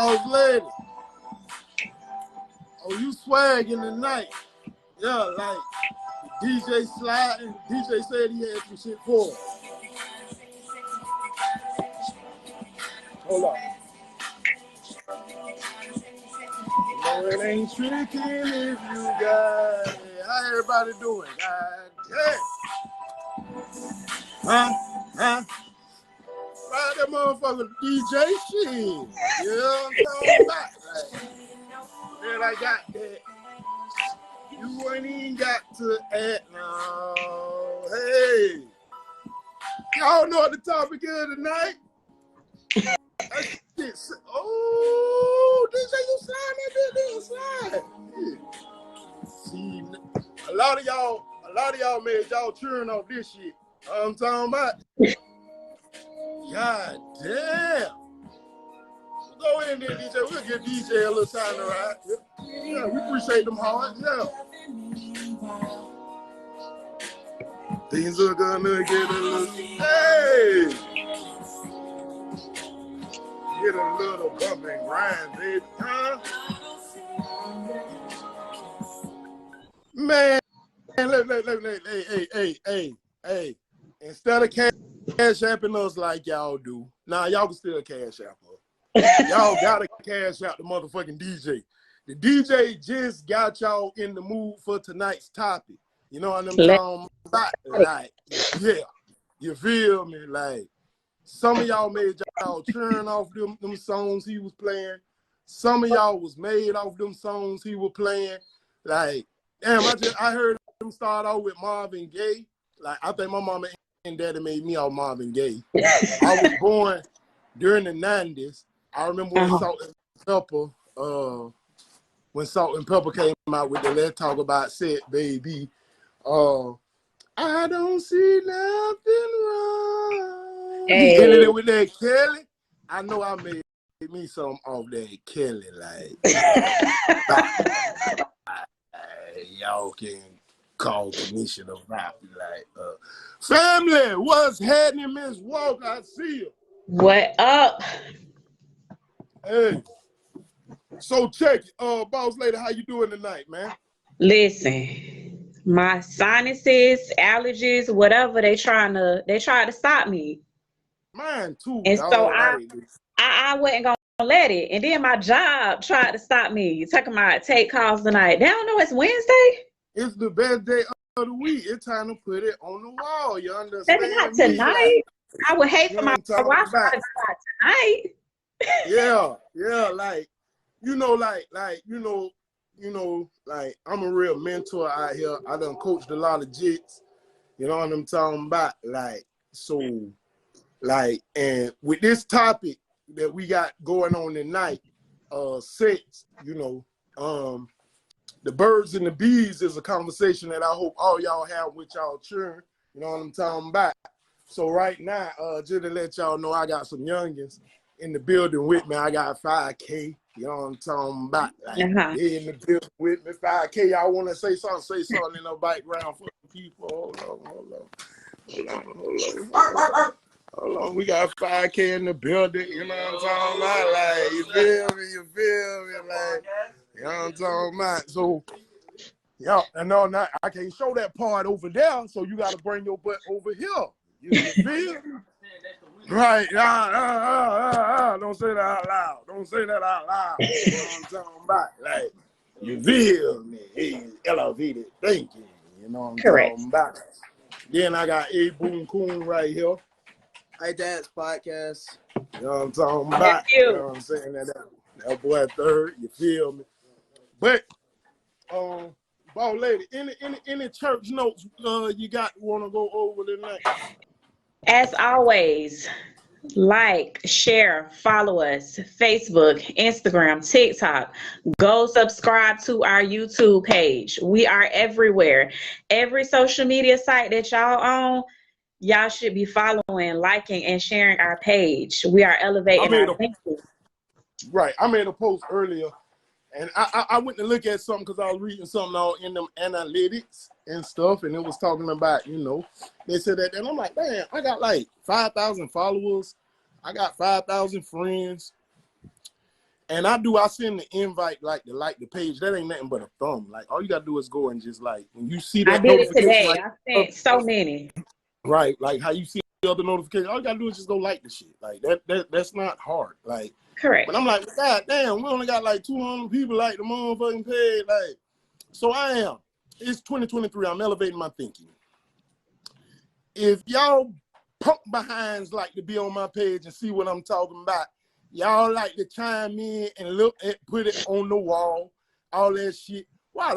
Boss lady. Oh, you swagging tonight. Yeah, like DJ sliding. DJ said he had some shit for us. Hold on. No, it ain't tricking if you got it. How everybody doing? God damn. Huh? Right, that motherfucker DJ shit. Yeah, I'm talking about. Like, then I got that. You ain't even got to act now. Hey. Y'all know what the topic is tonight? That shit. Oh, DJ, you slide that bitch, slide. See, a lot of y'all made y'all churn off this shit. I'm talking about. God damn. Go in there, DJ. We'll give DJ a little time to ride. Yeah, we appreciate them hard. Yeah. Things are gonna get a little. Hey! Get a little bump and grind, baby. Huh? Man, hey. Instead of cash apping us like y'all do, nah, y'all can still cash app us. Y'all gotta cash out the motherfucking DJ. The DJ just got y'all in the mood for tonight's topic. You know what I'm talking about? Like, yeah, you feel me? Like, some of y'all made y'all turn off them songs he was playing. Some of y'all was made off them songs he was playing. Like, damn, I heard him start out with Marvin Gaye. Like, I think my mama and daddy made me all Marvin Gaye. I was born during the 90s. I remember when Salt and Pepper, when Salt and Pepper came out with the Let's Talk About Set, baby. I don't see nothing wrong. Hey. He ended it with that Kelly. I know I made me some off that Kelly, like. Y'all can call commission about like family. What's happening, Miss Walker? I see you. What up? Hey. So check it. Boss lady, how you doing tonight, man? Listen, my sinuses, allergies, whatever, they try to stop me. Mine too. And so I wasn't gonna let it. And then my job tried to stop me. Talking about take calls tonight. They don't know it's Wednesday. It's the best day of the week. It's time to put it on the wall. You understand? Maybe not tonight. Like, I would hate for my Wi-Fi to go out tonight. Yeah, like like I'm a real mentor out here. I done coached a lot of jits. You know what I'm talking about? Like, so, like, and with this topic that we got going on tonight, sex, the birds and the bees is a conversation that I hope all y'all have with y'all children. You know what I'm talking about? So right now, just to let y'all know, I got some youngins in the building with me. I got 5K. You know what I'm talking about? Like, they in the building with me. 5K, y'all want to say something in the background for the people. Hold on. We got 5K in the building. You know what I'm talking about? Like, you feel me? Like, you know what I'm talking about? So, yeah, no, I can't show that part over there, so you got to bring your butt over here. You feel me? Right. Don't say that out loud. Don't say that out loud. You know what I'm talking about? Like, you feel me? Hey, elevated thinking. You know what I'm talking about? Then I got A Boom Coon right here. Hi, Dad's podcast. You know what I'm talking about? You know what I'm saying? That boy third. You feel me? But, ball lady, any church notes you want to go over tonight? As always, like, share, follow us, Facebook, Instagram, TikTok. Go subscribe to our YouTube page. We are everywhere. Every social media site that y'all own, y'all should be following, liking, and sharing our page. We are elevating our thinking. Right. I made a post earlier, and I went to look at something because I was reading something out in them analytics and stuff, and it was talking about, they said that, and I'm like, man, I got like 5,000 followers. I got 5,000 friends. And I send the invite like the page. That ain't nothing but a thumb. Like all you gotta do is go and just like when you see that I did it notification, today. like, I sent so many. right, like how you see the other notifications, all you gotta do is just go like the shit. Like that's not hard. Like, Correct. but I'm like, God damn, we only got like 200 people like the motherfucking page. Like, so I am. It's 2023. I'm elevating my thinking. If y'all punk behinds like to be on my page and see what I'm talking about, y'all like to chime in and look at, put it on the wall, all that shit. Why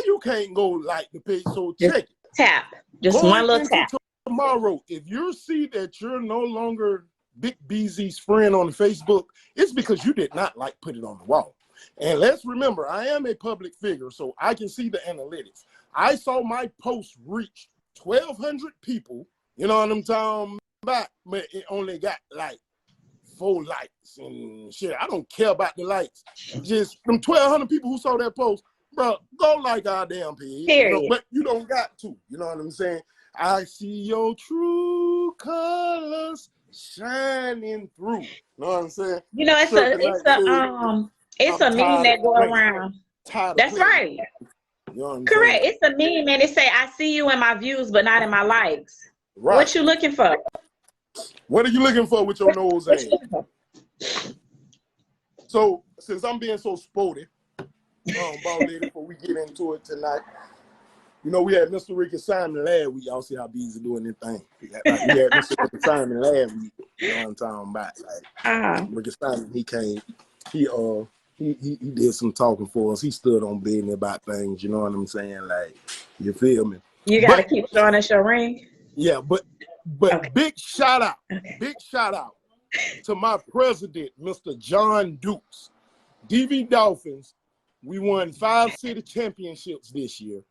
you can't go like the page? So Just check it. tap. Just Going one little into tap. tomorrow, if you see that you're no longer Big BZ's friend on Facebook, it's because you did not like put it on the wall. And let's remember, I am a public figure, so I can see the analytics. I saw my post reach 1,200 people, you know what I'm talking about, but it only got like 4 likes and shit. I don't care about the likes. Just them 1,200 people who saw that post, bro, go like our damn page. Period. You know, but you don't got to. You know what I'm saying? I see your true colors shining through. You know what I'm saying? You know, it's a meme that go around. That's right. You know what I'm Correct. saying? It's a meme and it say, I see you in my views, but not in my likes. Right. What you looking for? What are you looking for with your nose ass? So, since I'm being so sporty, ball lady, before we get into it tonight, you know, we had Mr. Ricky Simon last week. Y'all see how BEZZY doing this thing. We had Mr. Ricky Simon last week. You know what I'm talking about? Like, Ricky Simon, he came, he did some talking for us. He stood on business about things. You know what I'm saying? Like, you feel me? You gotta keep showing us your ring. Yeah, but okay. Big shout out to my president, Mr. John Dukes. DV Dolphins, we won 5 city championships this year.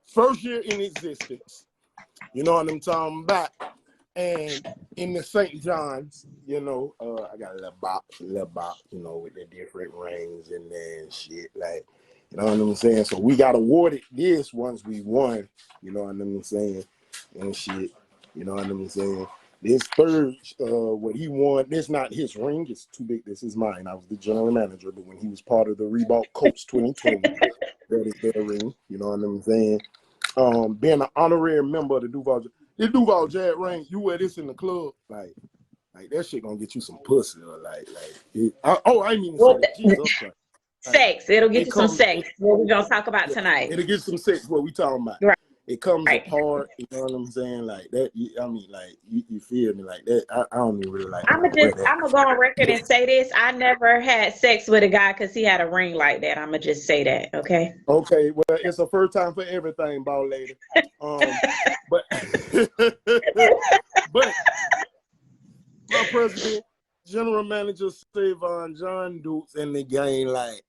First year in existence. You know what I'm talking about? And in the St. John's, you know, I got a little box, you know, with the different rings in there and shit. Like, you know what I'm saying? So we got awarded this once we won, you know what I'm saying? And shit, you know what I'm saying? This third, what he won, this not his ring, it's too big, this is mine. I was the general manager, but when he was part of the Reebok Coach 2020, that is their ring, you know what I'm saying? Being an honorary member of the Duval Jazz ring, you wear this in the club, like that shit gonna get you some pussy, or I mean to say that, Jesus Christ. Sex, it'll get you some sex, what we're gonna talk about tonight. It'll get some sex, what we talking about. Right. It comes apart, you know what I'm saying? Like that, I mean, like you feel me? Like that, I don't even really like. I'm gonna go on record and say this: I never had sex with a guy because he had a ring like that. I'm gonna just say that, okay? Okay, well, it's a first time for everything, ball lady. But my president, general manager, Savon John Dukes, and the gang, like,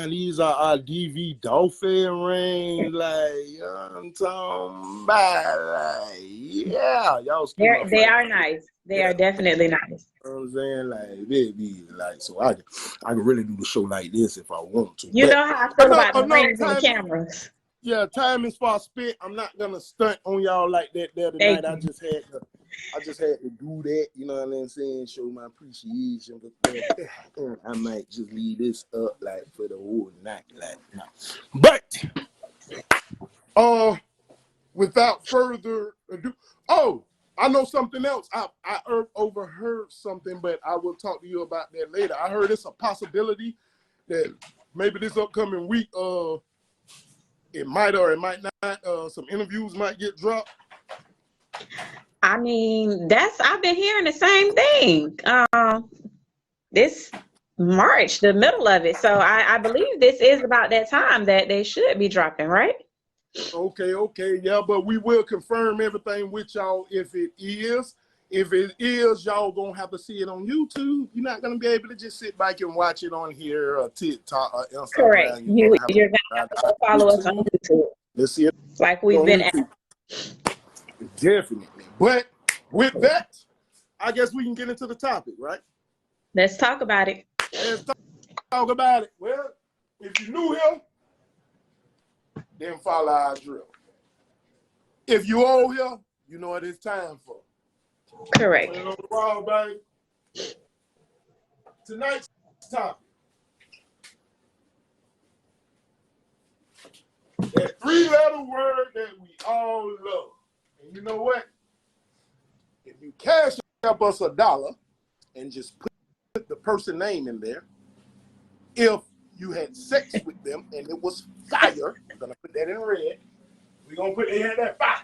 these are our DV Dolphin rings, like, you know what I'm talking about, like, yeah, y'all. They are nice. They are definitely nice. You know what I'm saying? Like, baby, like, so I can really do the show like this if I want to. You know how I feel about the rings and the cameras. Yeah, time is far spent. I'm not gonna stunt on y'all like that there tonight. I just had to do that, you know what I'm saying? Show my appreciation. But I might just leave this up like for the whole night, like now. But without further ado, I know something else. I overheard something, but I will talk to you about that later. I heard it's a possibility that maybe this upcoming week, it might or it might not. Some interviews might get dropped. I mean, I've been hearing the same thing. This March, the middle of it. So I believe this is about that time that they should be dropping, right? Okay, yeah, but we will confirm everything with y'all if it is. If it is, y'all gonna have to see it on YouTube. You're not gonna be able to just sit back and watch it on here or TikTok or Instagram. Correct. You're gonna have to go follow us on YouTube. Let's see it. Like we've been at. Definitely. But with that, I guess we can get into the topic, right? Let's talk about it. Let's talk about it. Well, if you're new here, then follow our drill. If you old here, you know what it's time for. Correct. Put it on the wall, baby. Tonight's topic. That three-letter word that we all love. And you know what? If you cash up us $1 and just put the person name in there, if you had sex with them and it was fire, I'm gonna put that in red. We're gonna put it in that fire.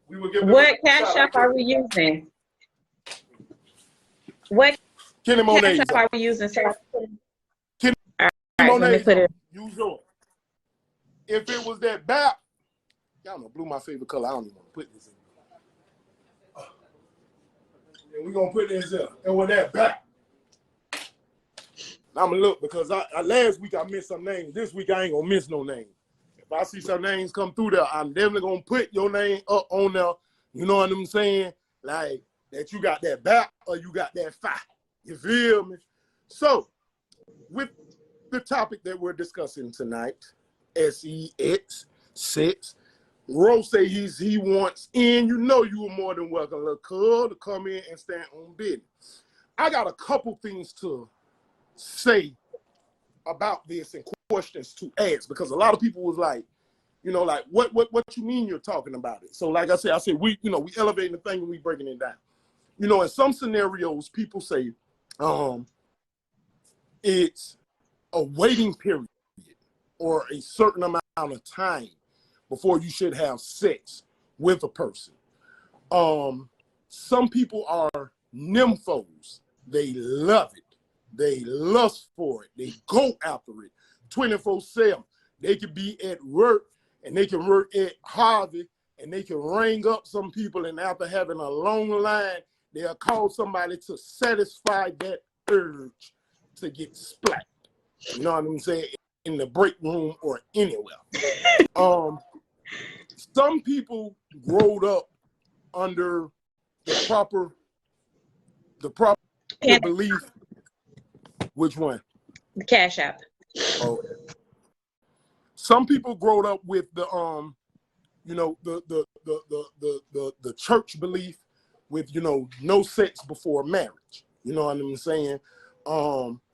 We will give what cash app are we using? What Kenny cash Monae. app are we using? Kenny All right, Monae. let me put it. Use yours. If it was that BAP, y'all know blue my favorite color. I don't even want to put this in. And we're gonna put this in. And with that BAP. I'm gonna look because I last week I missed some names. This week I ain't gonna miss no names. If I see some names come through there, I'm definitely gonna put your name up on there. You know what I'm saying? Like that you got that BAP or you got that fire. You feel me? So with the topic that we're discussing tonight, SEX, sex. Ro say he wants in. You know you are more than welcome, little cuz, to come in and stand on business. I got a couple things to say about this and questions to ask because a lot of people was like, you know, like what you mean you're talking about it? So like I said we elevating the thing and we breaking it down. You know, in some scenarios, people say it's a waiting period or a certain amount of time before you should have sex with a person. Some people are nymphos. They love it. They lust for it. They go after it 24/7. They could be at work and they can work at Harvey and they can ring up some people and after having a long line, they'll call somebody to satisfy that urge to get splat. You know what I'm saying? In the break room or anywhere. Some people growed up under the proper belief. Which one? The cash app. Oh. Some people growed up with the you know, the church belief with, you know, no sex before marriage. You know what I'm saying?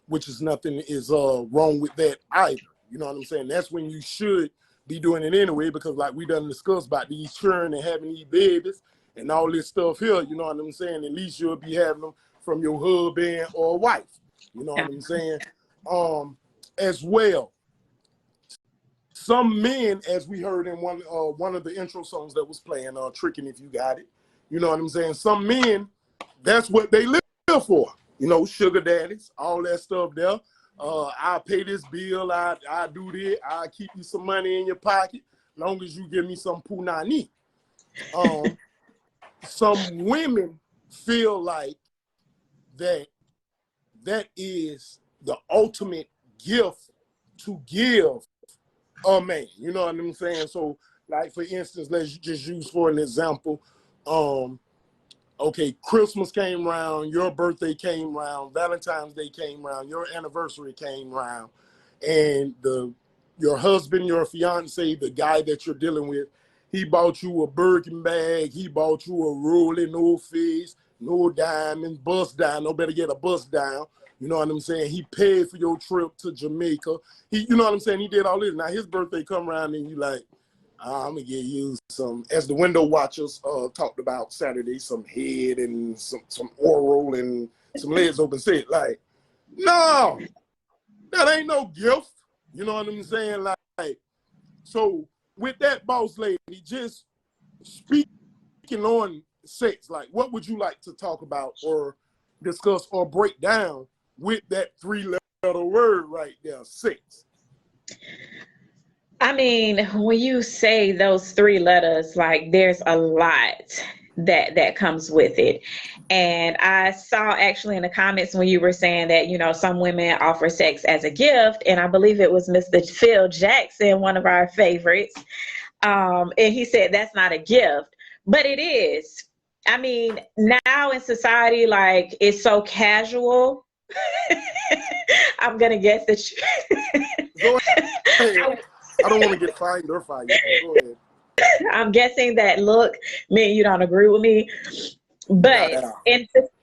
Which is nothing is wrong with that either. You know what I'm saying? That's when you should be doing it anyway, because like we done discussed about these children and having these babies and all this stuff here, you know what I'm saying? At least you'll be having them from your husband or wife. You know what I'm saying? As well, some men, as we heard in one of the intro songs that was playing, Tricking If You Got It, you know what I'm saying? Some men, that's what they live for. You know, sugar daddies, all that stuff there. I'll pay this bill, I do this, I'll keep you some money in your pocket, long as you give me some punani. Some women feel like that is the ultimate gift to give a man. You know what I'm saying? So, like for instance, let's just use for an example. Okay, Christmas came around, your birthday came around, Valentine's Day came around, your anniversary came around, and your husband, your fiance, the guy that you're dealing with, he bought you a Birkin bag, he bought you a Rollie, no face, no diamonds, bust down, no better get a bust down. You know what I'm saying? He paid for your trip to Jamaica. You know what I'm saying? He did all this. Now his birthday come around and you like, I'm gonna give you some, as the window watchers talked about Saturday, some head and some oral and some legs open set. Like, no, that ain't no gift. You know what I'm saying? Like, so with that boss lady, just speaking on sex, like what would you like to talk about or discuss or break down with that three-letter word right there, sex? I mean, when you say those three letters, like there's a lot that comes with it. And I saw actually in the comments when you were saying that, you know, some women offer sex as a gift, and I believe it was Mr. Phil Jackson, one of our favorites. And he said that's not a gift, but it is. I mean, now in society, like it's so casual. I'm gonna guess that Go ahead. I don't want to get fired or fired. Go ahead. I'm guessing that look, man, you don't agree with me. But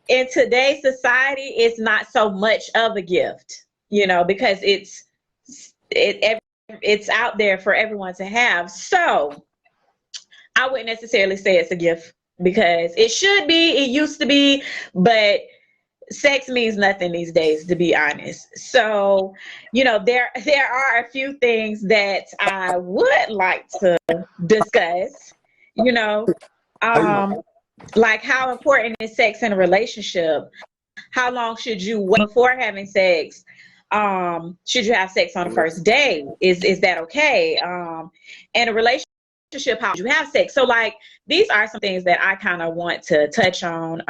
in today's society, it's not so much of a gift, you know, because it's out there for everyone to have. So I wouldn't necessarily say it's a gift because it should be, it used to be, but sex means nothing these days, to be honest. So, you know, there are a few things that I would like to discuss, you know, like how important is sex in a relationship? How long should you wait before having sex? Should you have sex on the first day? Is that okay? And a relationship, how should you have sex? So like, these are some things that I kind of want to touch on,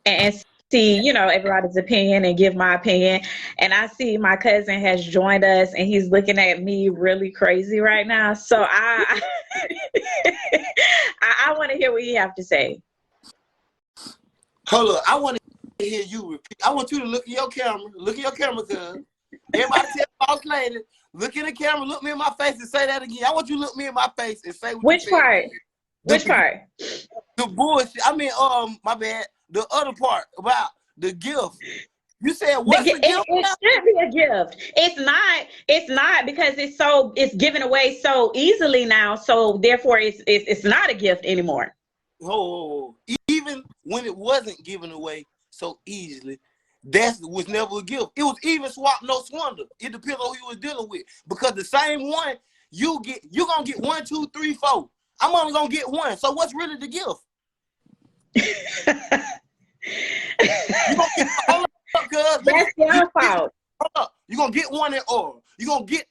and see, you know, everybody's opinion and give my opinion. And I see my cousin has joined us and he's looking at me really crazy right now. So I want to hear what you have to say. Hold up, I want to hear you repeat. I want you to look at your camera. Look at your camera, cuz. Everybody tell boss lady, look in the camera, look me in my face and say that again. I want you to look me in my face and say what Which you said. part? Which part? The bullshit. I mean, my bad. The other part about the gift. You said what's the gift? It should be a gift. It's not because it's given away so easily now. So therefore it's not a gift anymore. Oh, even when it wasn't given away so easily, that was never a gift. It was even swap, no swindle. It depends on who you was dealing with. Because the same one you're gonna get 1, 2, 3, 4. I'm only gonna get one. So what's really the gift? You gonna get that's your fault. You're gonna get one in oral. You're gonna get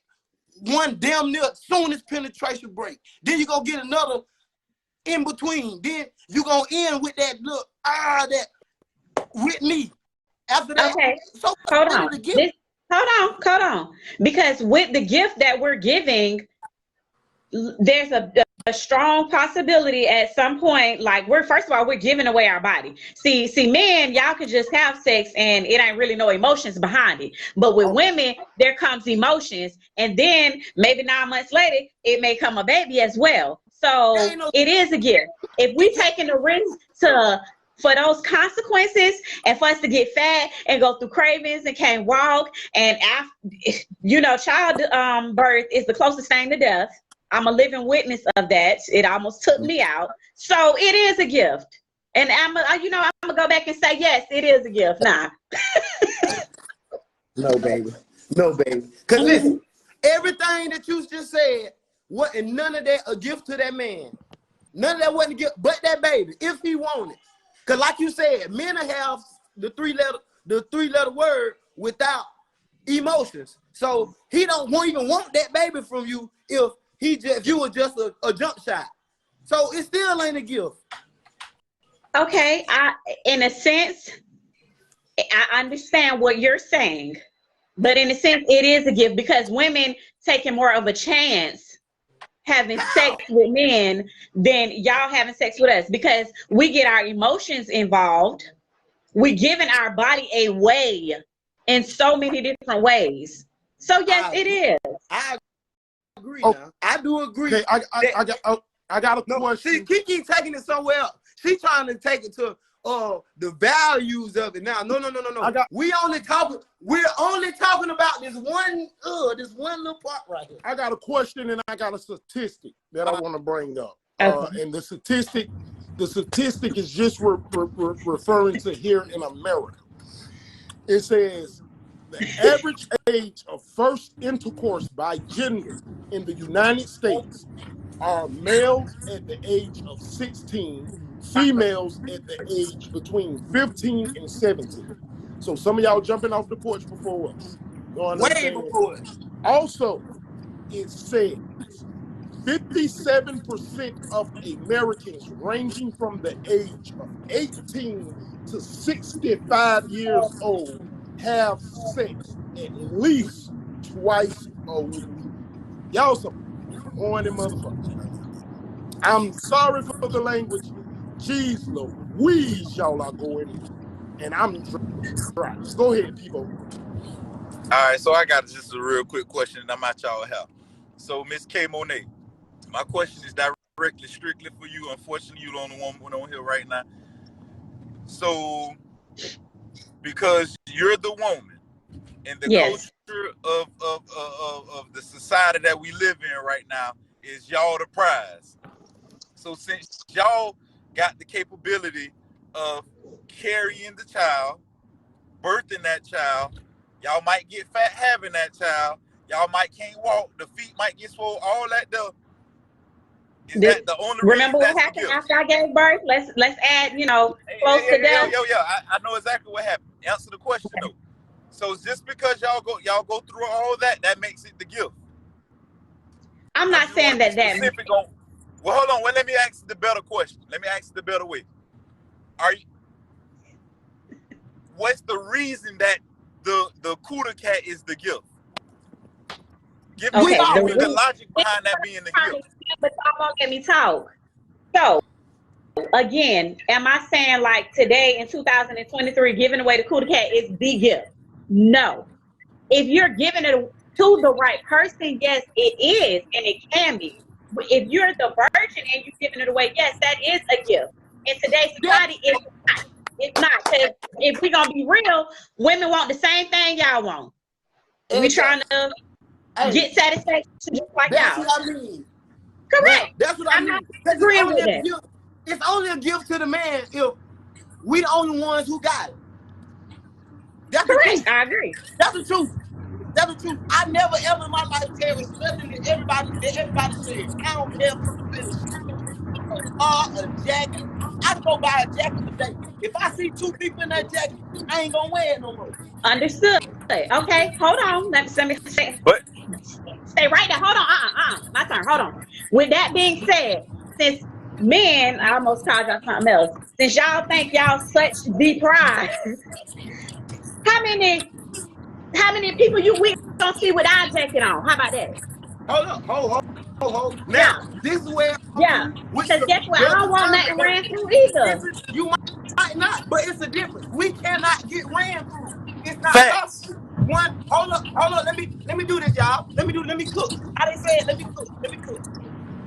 one damn near soon as penetration break. Then you're gonna get another in between. Then you're gonna end with that look, that with me. After that, okay. So hold on. Because with the gift that we're giving, there's a strong possibility at some point, like first of all, we're giving away our body. See, men, y'all could just have sex and it ain't really no emotions behind it. But with women, there comes emotions, and then maybe 9 months later, it may come a baby as well. So it is a gift. If we taking the risk for those consequences and for us to get fat and go through cravings and can't walk, and after, you know, child birth is the closest thing to death. I'm a living witness of that. It almost took me out. So it is a gift. And I'm gonna go back and say, yes, it is a gift. Nah. No, baby. Because listen, everything that you just said, and none of that a gift to that man. None of that wasn't a gift, but that baby, if he wanted. Because like you said, men have the three letter word without emotions. So he won't even want that baby from you if you were just a jump shot. So it still ain't a gift. Okay, in a sense, I understand what you're saying, but in a sense, it is a gift because women taking more of a chance having sex with men than y'all having sex with us, because we get our emotions involved. We giving our body away in so many different ways. So yes, it is. I agree now. I do agree. Okay, I got a question. She keep taking it somewhere else. She trying to take it to the values of it now. No. We're only talking about this one little part right here. I got a question and I got a statistic that I want to bring up. Okay. And the statistic is just referring to here in America. It says the average age of first intercourse by gender in the United States are males at the age of 16, females at the age between 15 and 17. So some of y'all jumping off the porch before us. Way before us. Also, it says 57% of Americans ranging from the age of 18 to 65 years old have sex at least twice a week. Y'all some horny motherfuckers. I'm sorry for the language. Jeez Louise, y'all are going in. And I'm dry. Go ahead, people. All right, so I got just a real quick question that I'm at y'all have. So, Miss K. Monae, my question is strictly for you. Unfortunately, you're the only woman on here right now. So, because you're the woman, and the Yes. culture of the society that we live in right now is y'all the prize. So since y'all got the capability of carrying the child, birthing that child, y'all might get fat having that child, y'all might can't walk, the feet might get swollen, all that stuff. Is that the only reason Remember what that's the happened gift? after I gave birth? Let's add, close to death. I know exactly what happened. Answer the question though. So just because y'all go through all that, that makes it the gift. I'm I not just saying want to be that. specific on. Well, hold on. Well, let me ask the better question. Let me ask the better way. What's the reason that the cooter cat is the gift? Give me the logic behind that being the gift. But y'all won't let me talk. So again, am I saying like today in 2023, giving away the cooter cat is the gift? No. If you're giving it to the right person, yes, it is, and it can be. But if you're the virgin and you're giving it away, yes, that is a gift. In today's society, it's not. It's not, because if we're gonna be real, women want the same thing y'all want. We trying to get satisfaction just like That's y'all. what I mean. Correct. Now, that's what I I'm mean. not Because agreeing with that. it's only a gift to the man if we the only ones who got it. That's the truth. Correct. I agree. That's the truth. That's the truth. I never ever in my life cherished nothing that everybody said. I don't care if it's a jacket. I can go buy a jacket today. If I see two people in that jacket, I ain't gonna wear it no more. Understood. Okay, hold on. Let me say. But Stay right there. Hold on. My turn. Hold on. With that being said, since men, I almost called y'all something else. Since y'all think y'all such the prize, how many people we don't see with our jacket on? How about that? Hold up. Ho. Yeah. Now, this is where I'm Yeah. through, which Because guess what? I there's don't a want term nothing for ran it. through either. You might not, but it's a difference. We cannot get ran through. It's not facts. possible. One, hold up. Let me do this, y'all. Let me cook. How they say it? Let me cook.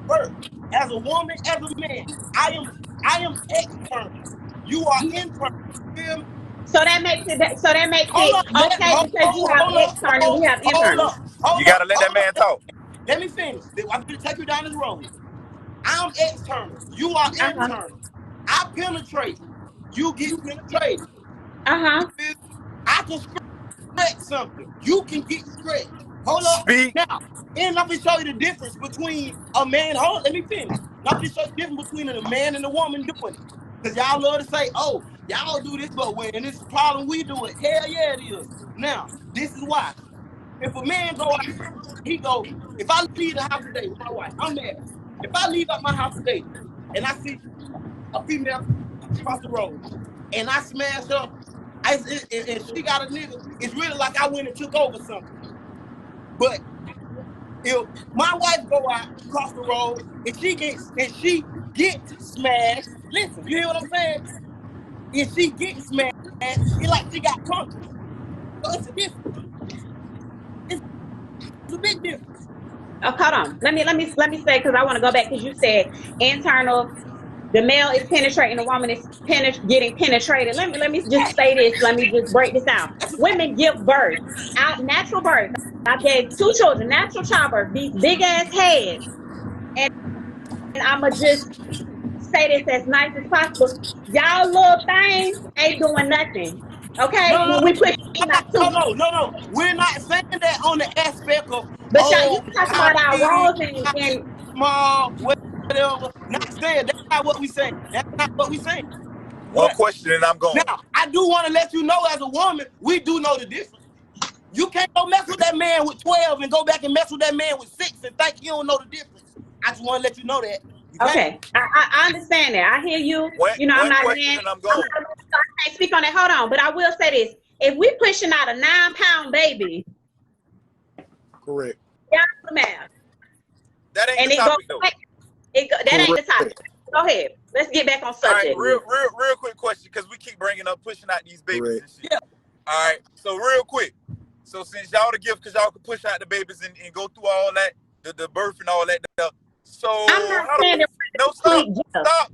First, as a woman, as a man, I am external. You are internal. Feel me? So that makes Hold it up, okay because you have external, we have internal. You gotta let that man talk. Let me finish. I'm gonna take you down this road. I'm external. You are Uh-huh. internal. I penetrate. You get penetrated. Uh-huh. I can stretch something. You can get stretched. Hold up. Speak. Now, and let me show you the difference between a man. Hold on, let me finish. Let me show you the difference between a man and a woman doing it. Because y'all love to say, oh, y'all do this, but when it's a problem, we do it. Hell yeah, it is. Now, this is why. If a man go out, he go, if I leave the house today with my wife, I'm married. If I leave out my house today and I see a female across the road and I smash her, and she got a nigga, it's really like I went and took over something. But if my wife go out across the road and she gets smashed, listen, you hear what I'm saying? If she gets smashed, it's like she got punctured. So it's a difference. It's a big difference. Oh, hold on. Let me say, because I want to go back, because you said internal. The male is penetrating, the woman is getting penetrated. Let me just say this. Let me just break this out. Women give birth, out natural birth. I gave 2 children, natural childbirth, these big ass heads, and I'ma just say this as nice as possible. Y'all little things ain't doing nothing. Okay, No. when we push out too, No. We're not saying that on the aspect of, but y'all, you oh, talking how about our big, roles and small, whatever. Not saying that's not what we saying. That's not what we saying. One But question and I'm going. now, I do want to let you know, as a woman, we do know the difference. You can't go mess with that man with 12 and go back and mess with that man with 6 and think you don't know the difference. I just want to let you know that. okay, I understand that. I hear you. I'm One not question and I'm going. I can't speak on that. Hold on, but I will say this: if we pushing out a 9-pound baby, Correct. y'all do the math, That ain't and the it goes. topic though. That ain't the topic. Go ahead. Let's get back on subject. All right, real quick question, because we keep bringing up pushing out these babies Correct. and shit. Yeah. All right, so real quick. So since y'all the gift, because y'all can push out the babies and go through all that, the birth and all that stuff. So I'm not saying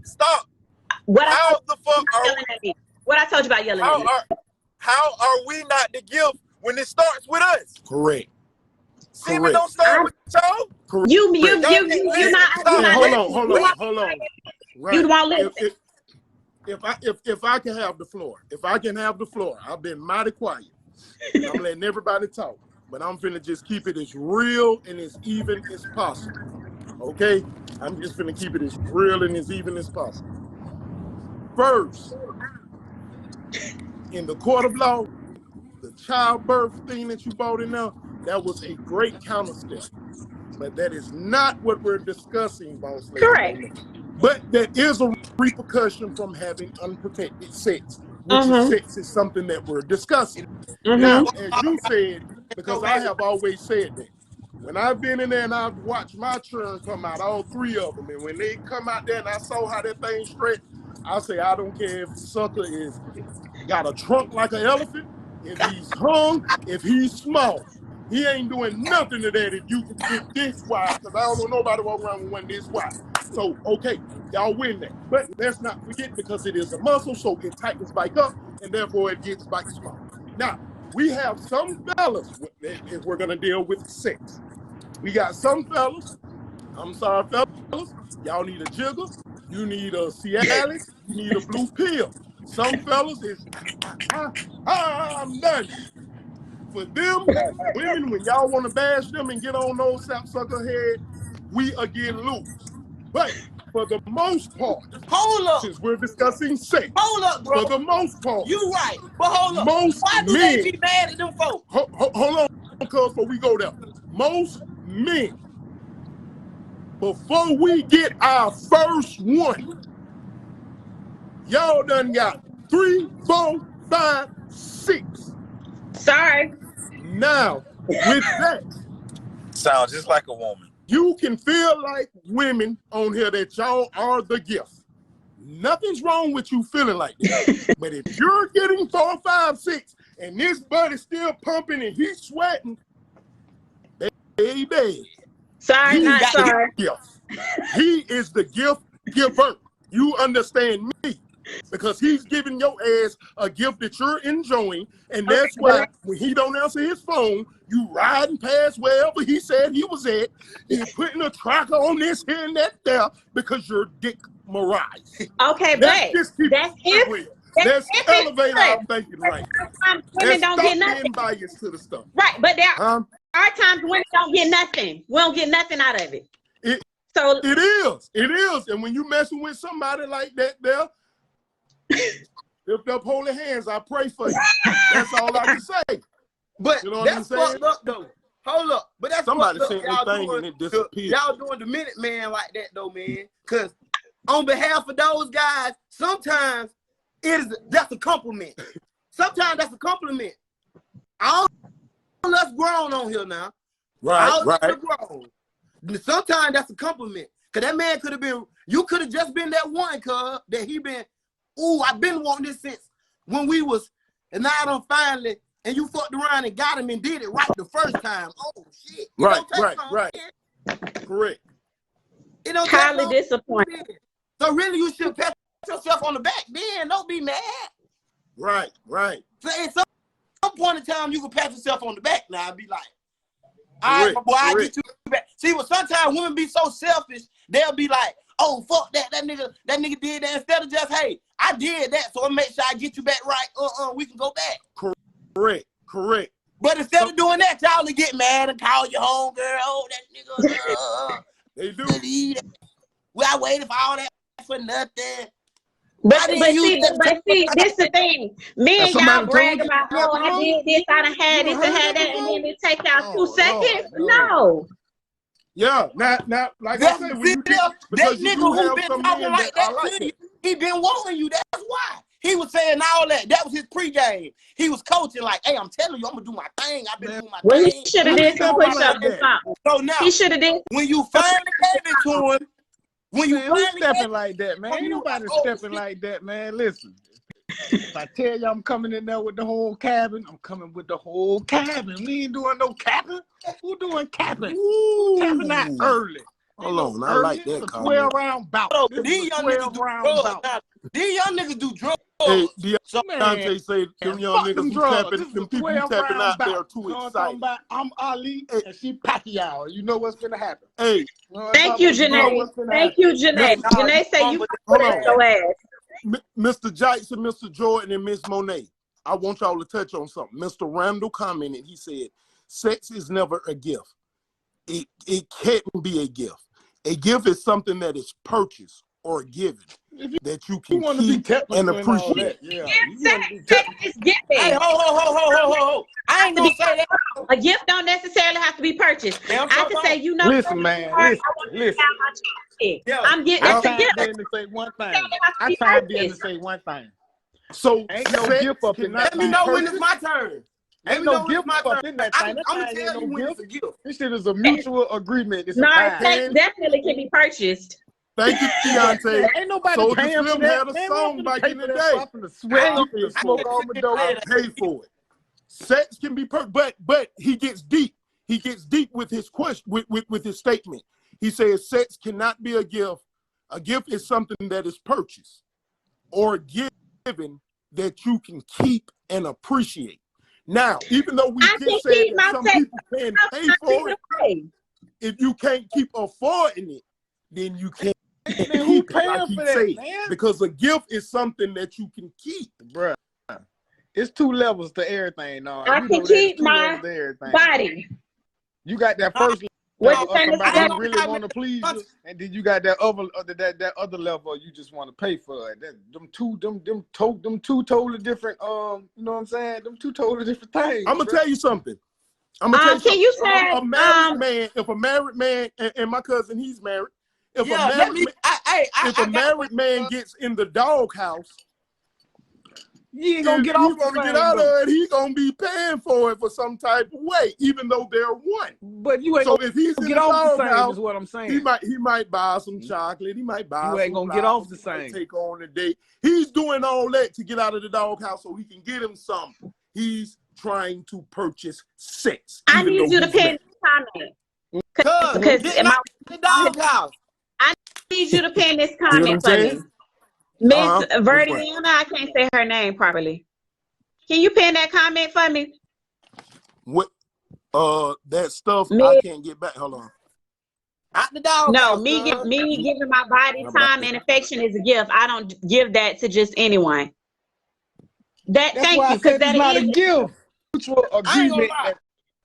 stop. What How the fuck are we? What I told you about yelling at me. How are we not the gift when it starts with us? Correct. Semen don't start with y'all. Correct. You not. Hold on. Right. You won't listen. If I can have the floor, I've been mighty quiet. I'm letting everybody talk, but I'm finna just keep it as real and as even as possible. Okay? I'm just finna keep it as real and as even as possible. First, in the court of law, the childbirth thing that you brought in there, that was a great counter step. But that is not what we're discussing, boss lady. Correct. But there is a repercussion from having unprotected sex, which is sex is something that we're discussing. Now, as you said, because I have always said that, when I've been in there and I've watched my children come out, all three of them, and when they come out there and I saw how that thing stretched, I say, I don't care if the sucker is got a trunk like an elephant, if he's hung, if he's small. He ain't doing nothing to that if you can get this wide, because I don't know nobody walk around with one this wide. So, okay, y'all win that. But let's not forget, because it is a muscle, so it tightens back up, and therefore it gets back small. Now, we have some fellas, if we're going to deal with sex. We got some fellas, I'm sorry, fellas, y'all need a jigger, you need a Cialis, you need a blue pill. Some fellas is, I'm done. For them, women, when y'all want to bash them and get on those sapsucker head, we again lose. But for the most part, since we're discussing sex, bro. For the most part, you right. But hold up. Most why do men, they be mad at them folks? Hold on, cuz, before we go there. Most men, before we get our first one, y'all done got 3, 4, 5, 6. Sorry. Now, with that, sounds just like a woman. You can feel like women on here that y'all are the gift. Nothing's wrong with you feeling like that. But if you're getting 4, 5, 6, and this buddy's still pumping and he's sweating, baby. Sorry, not sorry. He is the gift giver. You understand me? Because he's giving your ass a gift that you're enjoying, and that's why when he don't answer his phone, you riding past wherever he said he was at, you're putting a tracker on this here and that there because you're Dick Mariah. Okay, but that's if let's elevate our thinking right. Women don't get nothing. Bias to the stuff. Right, but there are times women don't get nothing. We don't get nothing out of it. So it is, and when you messing with somebody like that, there. Lift up holy hands, I pray for you. That's all I can say. But you know what that's I'm saying? Fucked up though. Hold up. But that's somebody sent anything and it disappeared. Y'all doing the minute man like that though, man. Cause on behalf of those guys, sometimes that's a compliment. Sometimes that's a compliment. All of us grown on here now. Right, all of us grown. Sometimes that's a compliment. Cause that man could have been, you could have just been that one, cuz that he been. Ooh, I've been wanting this since when we was, and now I don't finally, and you fucked around and got him and did it right the first time. Oh shit! Right. Correct. It don't highly disappointed. So really, you should pat yourself on the back. Then don't be mad. Right. So at some point in time, you can pat yourself on the back. Now I'd be like, all right, boy, I get you back. See, but sometimes women be so selfish, they'll be like, oh fuck that nigga did that, instead of just, hey, I did that, so I make sure I get you back right. We can go back. Correct. But instead of doing that, y'all to get mad and call your home girl. Oh, that nigga. They do. Well, I waited for all that for nothing. But see, this the thing. Men, y'all brag about, oh, I did this, I done had this and had that, and then it take out 2 seconds. No. Yeah, not like I said, when you get, that nigga who been talking like that, he been wanting you. That's why he was saying all that. That was his pregame. He was coaching like, "Hey, I'm telling you, I'm gonna do my thing. I've been doing my thing." He should have did some push-ups or something. So now he should have did. When you finally gave it to him, when you finally stepping like that, man, ain't nobody stepping like that, man. Listen. If I tell you I'm coming in there with the whole cabin, I'm coming with the whole cabin. We ain't doing no capping. Who doing capping? Capping that early. Hold on, I like that. 12 round bout. These young niggas do drugs. These young niggas do drugs. Hey, So, Deontay say them young Fuck them niggas who drugs. tapping, This is them a people who 12 tapping round out bout. there too You know what I'm talking excited. about? I'm Ali Hey, and she Pacquiao. You know what's gonna happen. hey, You know what I'm Thank talking you, about? You know Janae. what's gonna Thank happen. you, Janae. Mr. Janae say you Hold put on. your ass. Mr. Jackson, Mr. Jordan, and Miss Monae, I want y'all to touch on something. Mr. Randall commented, he said, sex is never a gift. It can't be a gift. A gift is something that is purchased or given that you You can want to be keep technical and and all appreciate. that. Yeah. You Sex, want to be sex technical. is giving. hey, ho. I ain't gonna say that. A gift don't necessarily have to be purchased. Damn, I can say, you know, Listen, man. I want to Listen. have my chick. Yeah. I'm getting I that's a chimed gift. in to say one thing. It has to I be chimed in to purchased. say one thing. So Ain't no sex gift up in cannot that Let me be know when purchased. it's my turn. Let Ain't me no know when it's gift my turn. up in that I'm thing. That gonna thing tell ain't you no when gift. it's a gift. This shit is a mutual agreement. It's a No, vibe. sex Can- definitely can be purchased. Thank you, Deontay. Ain't nobody Soldier paying for Slim that. had a Man, song I'm back pay in for the that. day. I'm finna sweat. I'll I'm pay finna for smoke it. all my dope. I'll pay for it. Sex can be but he gets deep. He gets deep with his question, with his statement. He says sex cannot be a gift. A gift is something that is purchased or given that you can keep and appreciate. Now, even though we I can just said keep that my some sex. people can pay for it, Away. if you can't keep affording it, then you can't Man, who keep it, like paying he for that, said. man? Because a gift is something that you can keep. Bruh, it's two levels to everything. Now I you can know that it's keep two my levels to everything. Body. You got that first What level you of saying, somebody Mr. who Jackson? really want to please you, and then you got that other level you just want to pay for it. Them two totally different. You know what I'm saying? Them two totally different things. I'm gonna bruh. tell you something. I'm gonna tell you Can something. you say A married man, if a married man, and my cousin, he's married. If a Yeah, married man, if a got married man gets in the doghouse, You ain't if gonna get he off the want to get same out though. of it, he gonna be paying for it for some type of way, even though they're one. But you ain't So gonna if he's in get the off the same. doghouse, Is what I'm saying. he might buy some chocolate. He might buy You ain't some gonna get off flowers, the he might same. take on a date. He's doing all that to get out of the doghouse so he can get him something. He's trying to purchase sex. I Even need though you to he's pin married. this comment. Cuz, Because get out the doghouse. I need you to pin this See what I'm comment for me. saying? Miss Which one? Verdiana, I can't say her name properly. Can you pin that comment for me? What? That stuff I Miss, can't get back. Hold on. Out the doghouse. no, me giving my body How about time that? and affection is a gift. I don't give that to just anyone. That's Thank why you, I because said that it's not a is gift. Mutual I ain't gonna agreement lie.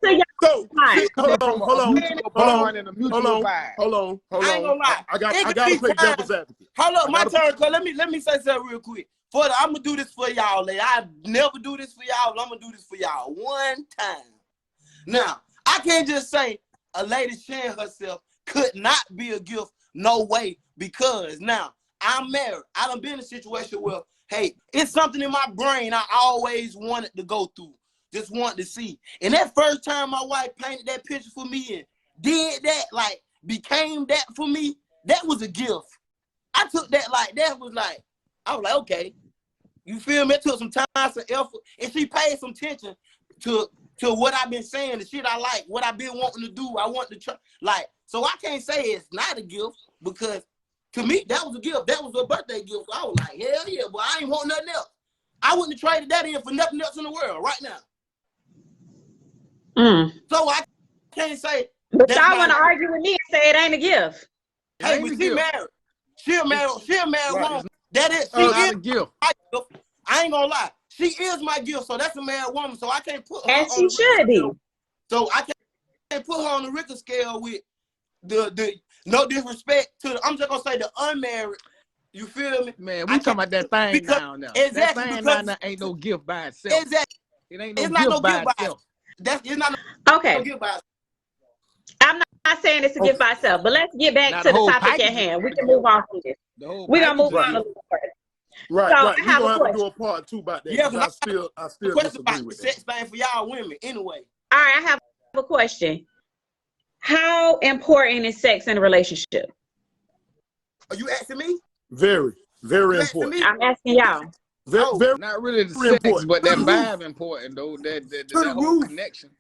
to your So, time. coming from a mutual bond and a mutual vibe. hold on. I ain't gonna lie. I It could gotta be play time. devil's advocate. Hold up, I my gotta- turn. Cause let me say something real quick. I'm gonna do this for y'all, lady. I never do this for y'all, but I'm gonna do this for y'all one time. Now, I can't just say a lady sharing herself could not be a gift. No way, because now I'm married. I done been in a situation where, hey, it's something in my brain I always wanted to go through, just wanted to see. And that first time my wife painted that picture for me and did that, like, became that for me, that was a gift. I took that like, that was like, I was like, okay. You feel me? It took some time, some effort, and she paid some attention to what I've been saying, the shit I like, what I've been wanting to do. I want to try, like, so I can't say it's not a gift, because to me, that was a gift. That was a birthday gift. So I was like, hell yeah, but I ain't want nothing else. I wouldn't have traded that in for nothing else in the world right now. So I can't say. But y'all want to argue with me and say it ain't a gift. Hey, but she married. She a married woman. That is, she is a gift. my gift. I ain't gonna lie. She is my gift, so that's a married woman. So I can't put her And on she the should be. So I can't put her on the Richter scale with the no disrespect to the, I'm just gonna say the unmarried. You feel me? Man, we talking about that thing now. Exactly, that thing because now ain't no gift by itself. exactly. It ain't no It's gift not no by gift by itself. it's not Okay. no gift by itself. I'm not saying it's a gift by itself, but let's get back Now, to the the whole topic package at hand. We is can a move on from this. We're gonna move on a little further. Right, So right. I We're have gonna a have question. to do a part 2 about that. Yeah, I still Question disagree about the with sex that. thing for y'all women anyway. All right, I have a question. How important is sex in a relationship? Are you asking me? Very, very You asking important. me? I'm asking y'all. Very, Oh. very Not really the very sex, important. but that To the roof. vibe important though. That To the whole roof. connection.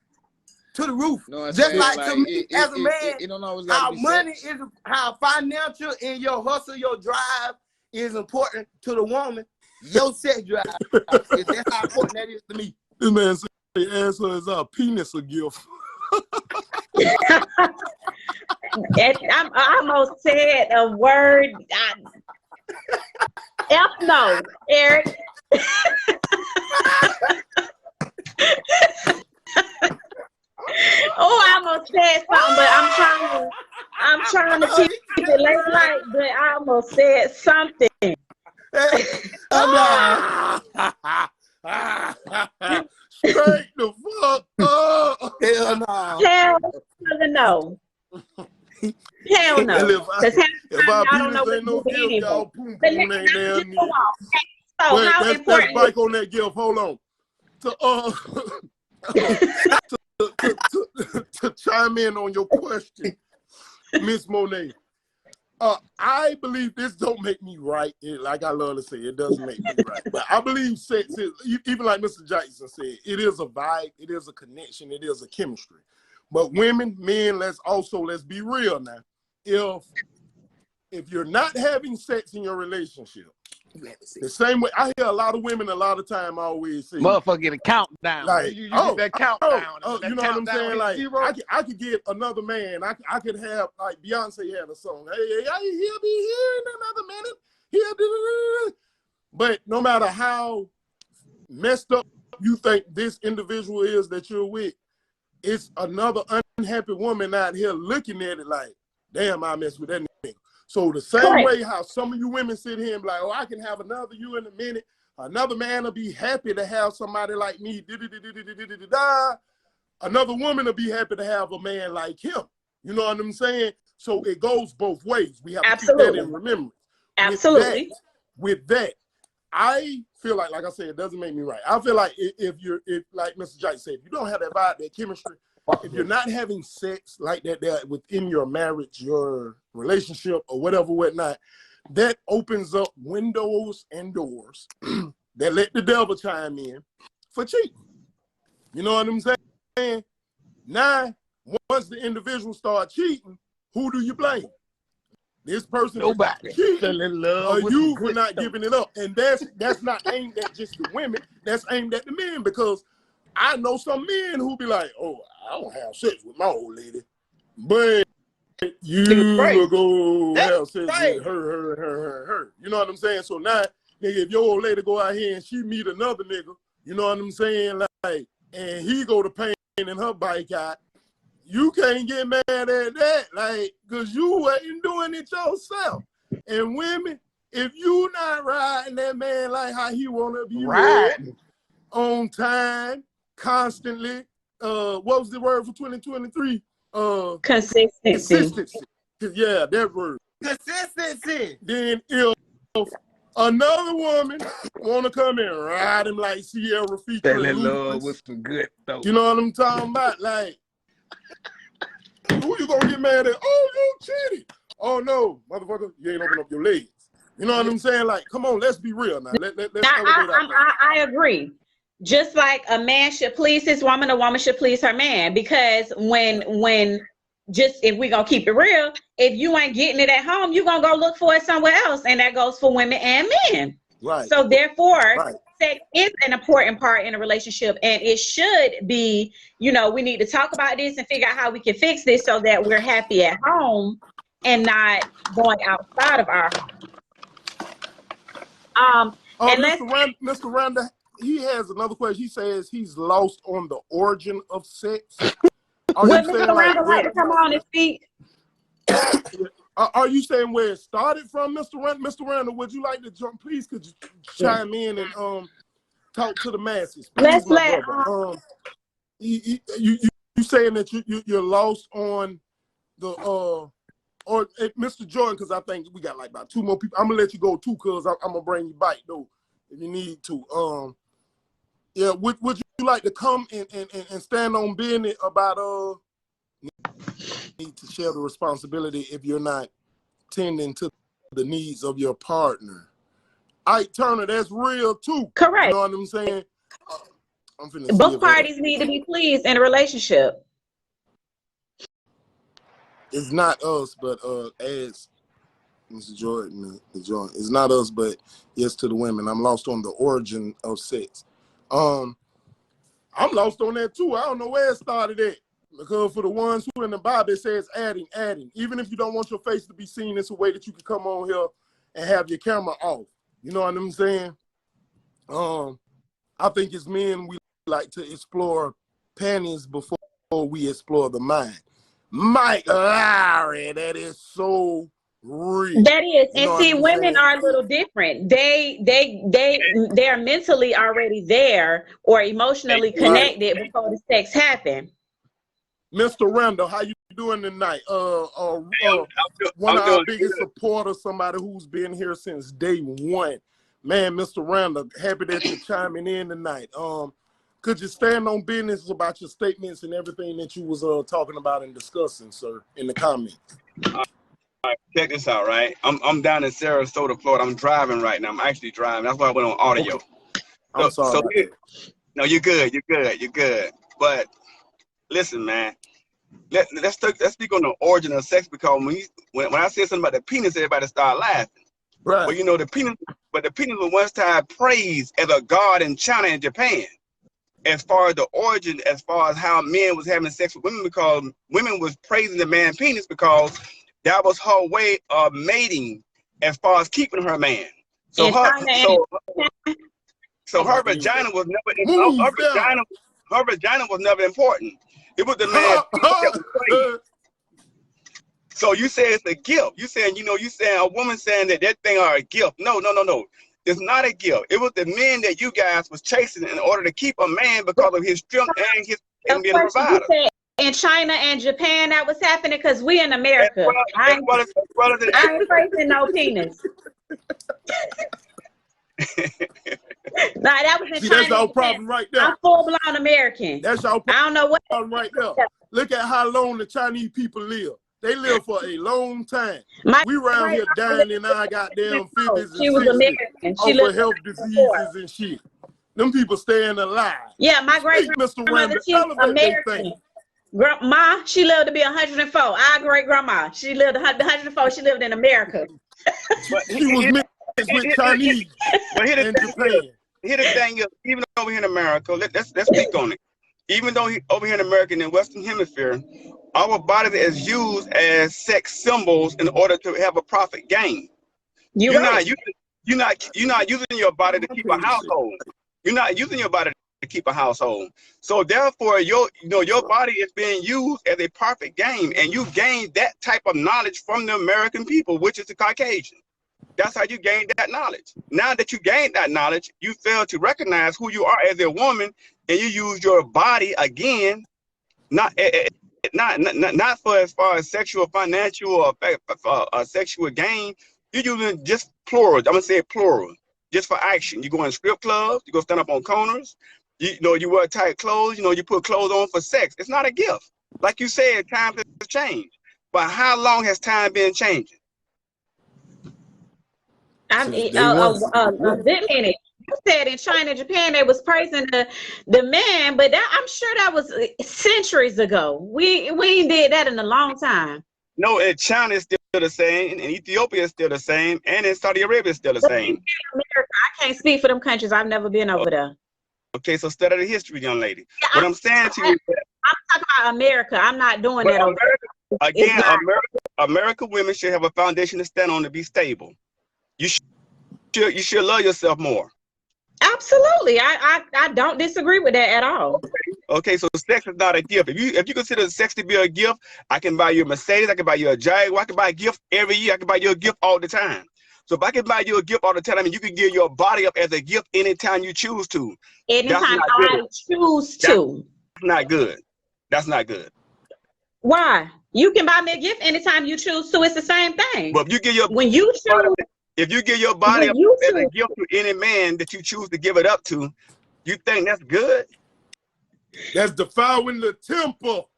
To the roof. You know what I'm Just saying? like to me as a man, it don't always gotta how be money sex. is, how financial in your hustle, your drive is important to the woman. Your sex drive. That's how important that is to me. This man said the answer is our penis a gift. I almost said a word. F no, Eric. Oh, I almost said something, but I'm trying to keep it light, but I almost said something. Straight the fuck up. Hell no. Hell no. Hell no. Because if our I don't know penis ain't no what to do gift, y'all anymore. poom But poom ain't let's there. just go on. So Wait, how let's important bike on that gift. Hold on. To chime in on your question, Miss Monae. I believe this don't make me right. Like I love to say, it doesn't make me right. But I believe sex is, even like Mr. Jackson said, it is a vibe, it is a connection, it is a chemistry. But women, men, let's be real now. If you're not having sex in your relationship, the same way I hear a lot of women a lot of time always say, motherfucker get a countdown. like, you get that countdown. That you know what I'm saying? Like, zero. I could get another man. I could have, like Beyonce had a song. Hey, he'll be here in another minute. But no matter how messed up you think this individual is that you're with, it's another unhappy woman out here looking at it like, damn, I messed with that nigga. So the same way how some of you women sit here and be like, oh, I can have another you in a minute. Another man will be happy to have somebody like me. Another woman will be happy to have a man like him. You know what I'm saying? So it goes both ways. We have to keep that in remembrance. Absolutely. With that, I feel like I said, it doesn't make me right. I feel like if like Mr. Jackson said, if you don't have that vibe, that chemistry, if you're not having sex like that within your marriage, your relationship, or whatnot, that opens up windows and doors that let the devil chime in for cheating. You know what I'm saying? Now, once the individual start cheating, who do you blame? This person Nobody. cheating, or you for not giving it up. And that's not aimed at just the women. That's aimed at the men, because I know some men who be like, oh, I don't have sex with my old lady, but you will go have sex with her. You know what I'm saying? So now, nigga, if your old lady go out here and she meet another nigga, you know what I'm saying? Like, and he go to painting her bike out, you can't get mad at that, like, because you wasn't doing it yourself. And women, if you not riding that man like how he want to be riding, on time, constantly, what was the word for 2023? Consistency. Yeah, that word. Consistency. Then if another woman want to come and ride him like Sierra featuring Ludacris, with some good though. you know what I'm talking about? Like, who you gonna get mad at? Oh, you cheated. Oh no, motherfucker, you ain't open up your legs. You know what I'm saying? Like, come on, let's be real now. Let's I agree. Just like a man should please his woman, a woman should please her man. Because when just, if we're gonna keep it real, if you ain't getting it at home, you're gonna go look for it somewhere else. And that goes for women and men. Right. So therefore, sex is an important part in a relationship, and it should be, you know, we need to talk about this and figure out how we can fix this so that we're happy at home and not going outside of our home. And Mr. Randa, he has another question. He says he's lost on the origin of sex. Would Mr. Randa like to come on and speak? Are you saying where it started from, Mr. Randa? Mr. Randa, would you like to jump? Please, could you chime in and talk to the masses? Please, you saying that you're lost on the or Mr. Jordan, because I think we got like about 2 more people. I'm gonna let you go too, cause I'm gonna bring you back though if you need to. Yeah, would you like to come and stand on business about need to share the responsibility if you're not tending to the needs of your partner? Ike Turner, that's real too. Correct. You know what I'm saying? Both parties need to be pleased in a relationship. It's not us, but as Mr. Jordan, the joint. It's not us, but yes to the women. I'm lost on the origin of sex. I'm lost on that too. I don't know where it started at. Because for the ones who in the Bible, it says adding. Even if you don't want your face to be seen, it's a way that you can come on here and have your camera off. You know what I'm saying? I think as men, we like to explore panties before we explore the mind. Mike Lowry, that is so real. That is, You and see, women are a little different. They're mentally already there or emotionally connected before the sex happen. Mr. Randall, how you doing tonight? One of our biggest supporters, somebody who's been here since day one. Man, Mr. Randall, happy that you're chiming in tonight. Could you stand on business about your statements and everything that you was talking about and discussing, sir, in the comments? All right, check this out, right? I'm down in Sarasota, Florida. I'm driving right now. I'm actually driving. That's why I went on audio. Okay. I'm sorry. No, you're good. You're good. But listen, man. Let's speak on the origin of sex, because when I said something about the penis, everybody started laughing. Right. But you know, the penis was once time praised as a god in China and Japan. As far as the origin, as far as how men was having sex with women, because women was praising the man penis because that was her way of mating, as far as keeping her man. So her vagina was never her vagina was never important. It was the man that was praised. So you say it's a gift. You saying a woman saying that thing are a gift. No. It's not a gift. It was the men that you guys was chasing in order to keep a man because of his strength and being a provider. In China and Japan, that was happening because we in America. I ain't facing no penis. Nah, that was in China. That's our problem right there. I'm full-blown American. That's our problem. I don't know what right there. Look at how long the Chinese people live. They live for a long time. We around here dying in our goddamn 50s and 60s over health diseases and shit. Them people staying alive. Yeah, my great-grandmother, she's American. Grandma, she lived to be 104. Our great-grandma, she lived 104. She lived in America. She was mixed with Chinese and Japan. Here the thing is, even over here in America, let's speak on it. Even though over here in America, in the Western Hemisphere, our body is used as sex symbols in order to have a profit gain. You're not using your body to keep a household. You're not using your body to keep a household. So therefore, your body is being used as a profit gain, and you gain that type of knowledge from the American people, which is the Caucasian. That's how you gain that knowledge. Now that you gain that knowledge, you fail to recognize who you are as a woman, and you use your body again, not for as far as sexual, financial, or sexual gain. You're using just plural. I'm gonna say plural, just for action. You go in strip clubs. You go stand up on corners. You wear tight clothes. You put clothes on for sex. It's not a gift. Like you said, times has changed. But how long has time been changing? A good minute. You said in China and Japan they was praising the man, but I'm sure that was centuries ago. We ain't did that in a long time. No, in China is still the same, in Ethiopia is still the same, and in Saudi Arabia is still the same. America, I can't speak for them countries. I've never been over there. Okay, so study the history, young lady. Yeah, what I'm saying to you is I'm talking about America. I'm not doing that over there. Again, America women should have a foundation to stand on to be stable. You should love yourself more. Absolutely. I don't disagree with that at all. Okay, so sex is not a gift. If you consider sex to be a gift, I can buy you a Mercedes, I can buy you a Jaguar, I can buy a gift every year, I can buy you a gift all the time. So if I can buy you a gift all the time, I mean you can give your body up as a gift anytime you choose to. Anytime I choose to. That's not good. That's not good. Why? You can buy me a gift anytime you choose to. It's the same thing. But if you give your if you give your body up as a gift to any man that you choose to give it up to, you think that's good? That's defiling the temple.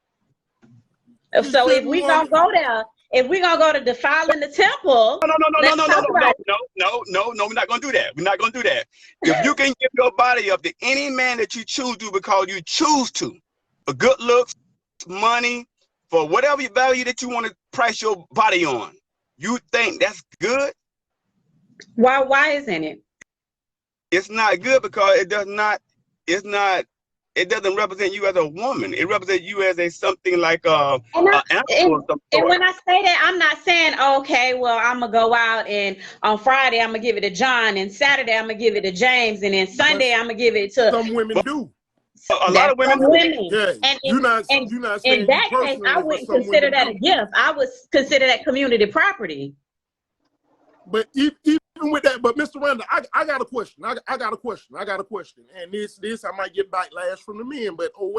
So if we gonna go there, if we gonna go to defiling the temple, no, we're not gonna do that. We're not gonna do that. If you can give your body up to any man that you choose to because you choose to, for good looks, money, for whatever value that you want to price your body on, you think that's good? Why isn't it? It's not good because it does not. It's not. It doesn't represent you as a woman. It represents you as a something like a animal of some and sort. when I say that, I'm not saying, okay, well, I'm gonna go out and on Friday I'm gonna give it to John, and Saturday I'm gonna give it to James, and then Sunday I'm gonna give it to. Some women do. A lot of women do. Yeah, And you're not saying in you that case, personally, I but wouldn't some consider women that do. a gift. I would consider that community property. But even with that, but Mr. Randall, I got a question. I got a question. And this I might get backlash from the men, but oh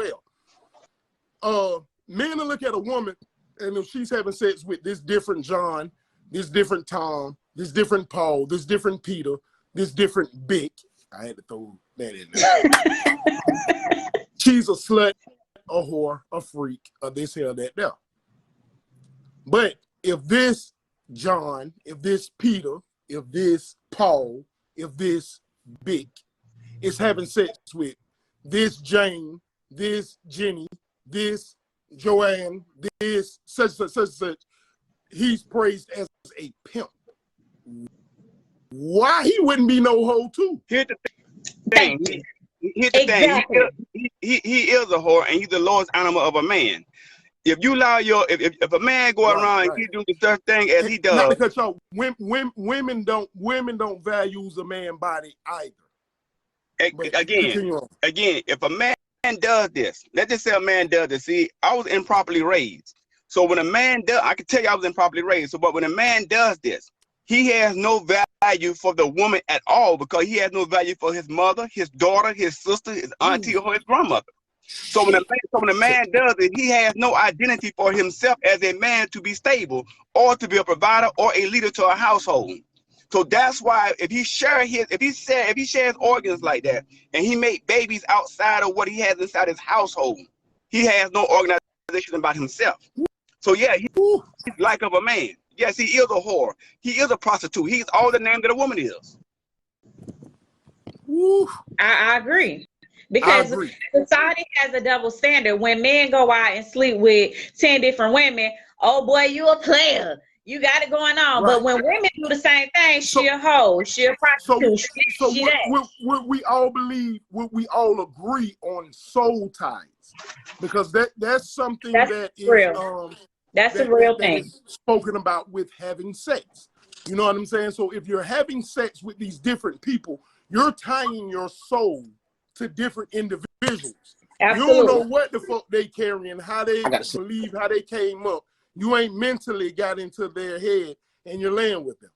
well. Men will look at a woman, and if she's having sex with this different John, this different Tom, this different Paul, this different Peter, this different Vic. I had to throw that in there. She's a slut, a whore, a freak, or this, here, that, there. But if this John, if this Peter, if this Paul, if this Vic is having sex with this Jane, this Jenny, this Joanne, this such, he's praised as a pimp. Why he wouldn't be no hoe too? Here's the thing. Here's the thing. He is a whore, and he's the lowest animal of a man. If you allow if a man go around and he do the such thing as he does, not because y'all women don't value a man's body either. Again, if a man does this, let's just say a man does this. See, I was improperly raised, so when a man does, I can tell you I was improperly raised. So, but when a man does this, he has no value for the woman at all because he has no value for his mother, his daughter, his sister, his auntie, or his grandmother. So when a man does it, he has no identity for himself as a man to be stable or to be a provider or a leader to a household. So that's why if he shares organs like that and he make babies outside of what he has inside his household, he has no organization about himself. So yeah, he's like of a man. Yes, he is a whore. He is a prostitute. He's all the name that a woman is. I agree. Because society has a double standard. When men go out and sleep with 10 different women, oh boy, you a player. You got it going on. Right. But when women do the same thing, she a hoe, she a prostitute. So we all believe, we all agree on soul ties. Because that's something that is real. That's a real thing. Is spoken about with having sex. You know what I'm saying? So if you're having sex with these different people, you're tying your soul to different individuals. Absolutely. You don't know what the fuck they carrying, how they believe, how they came up. You ain't mentally got into their head and you're laying with them.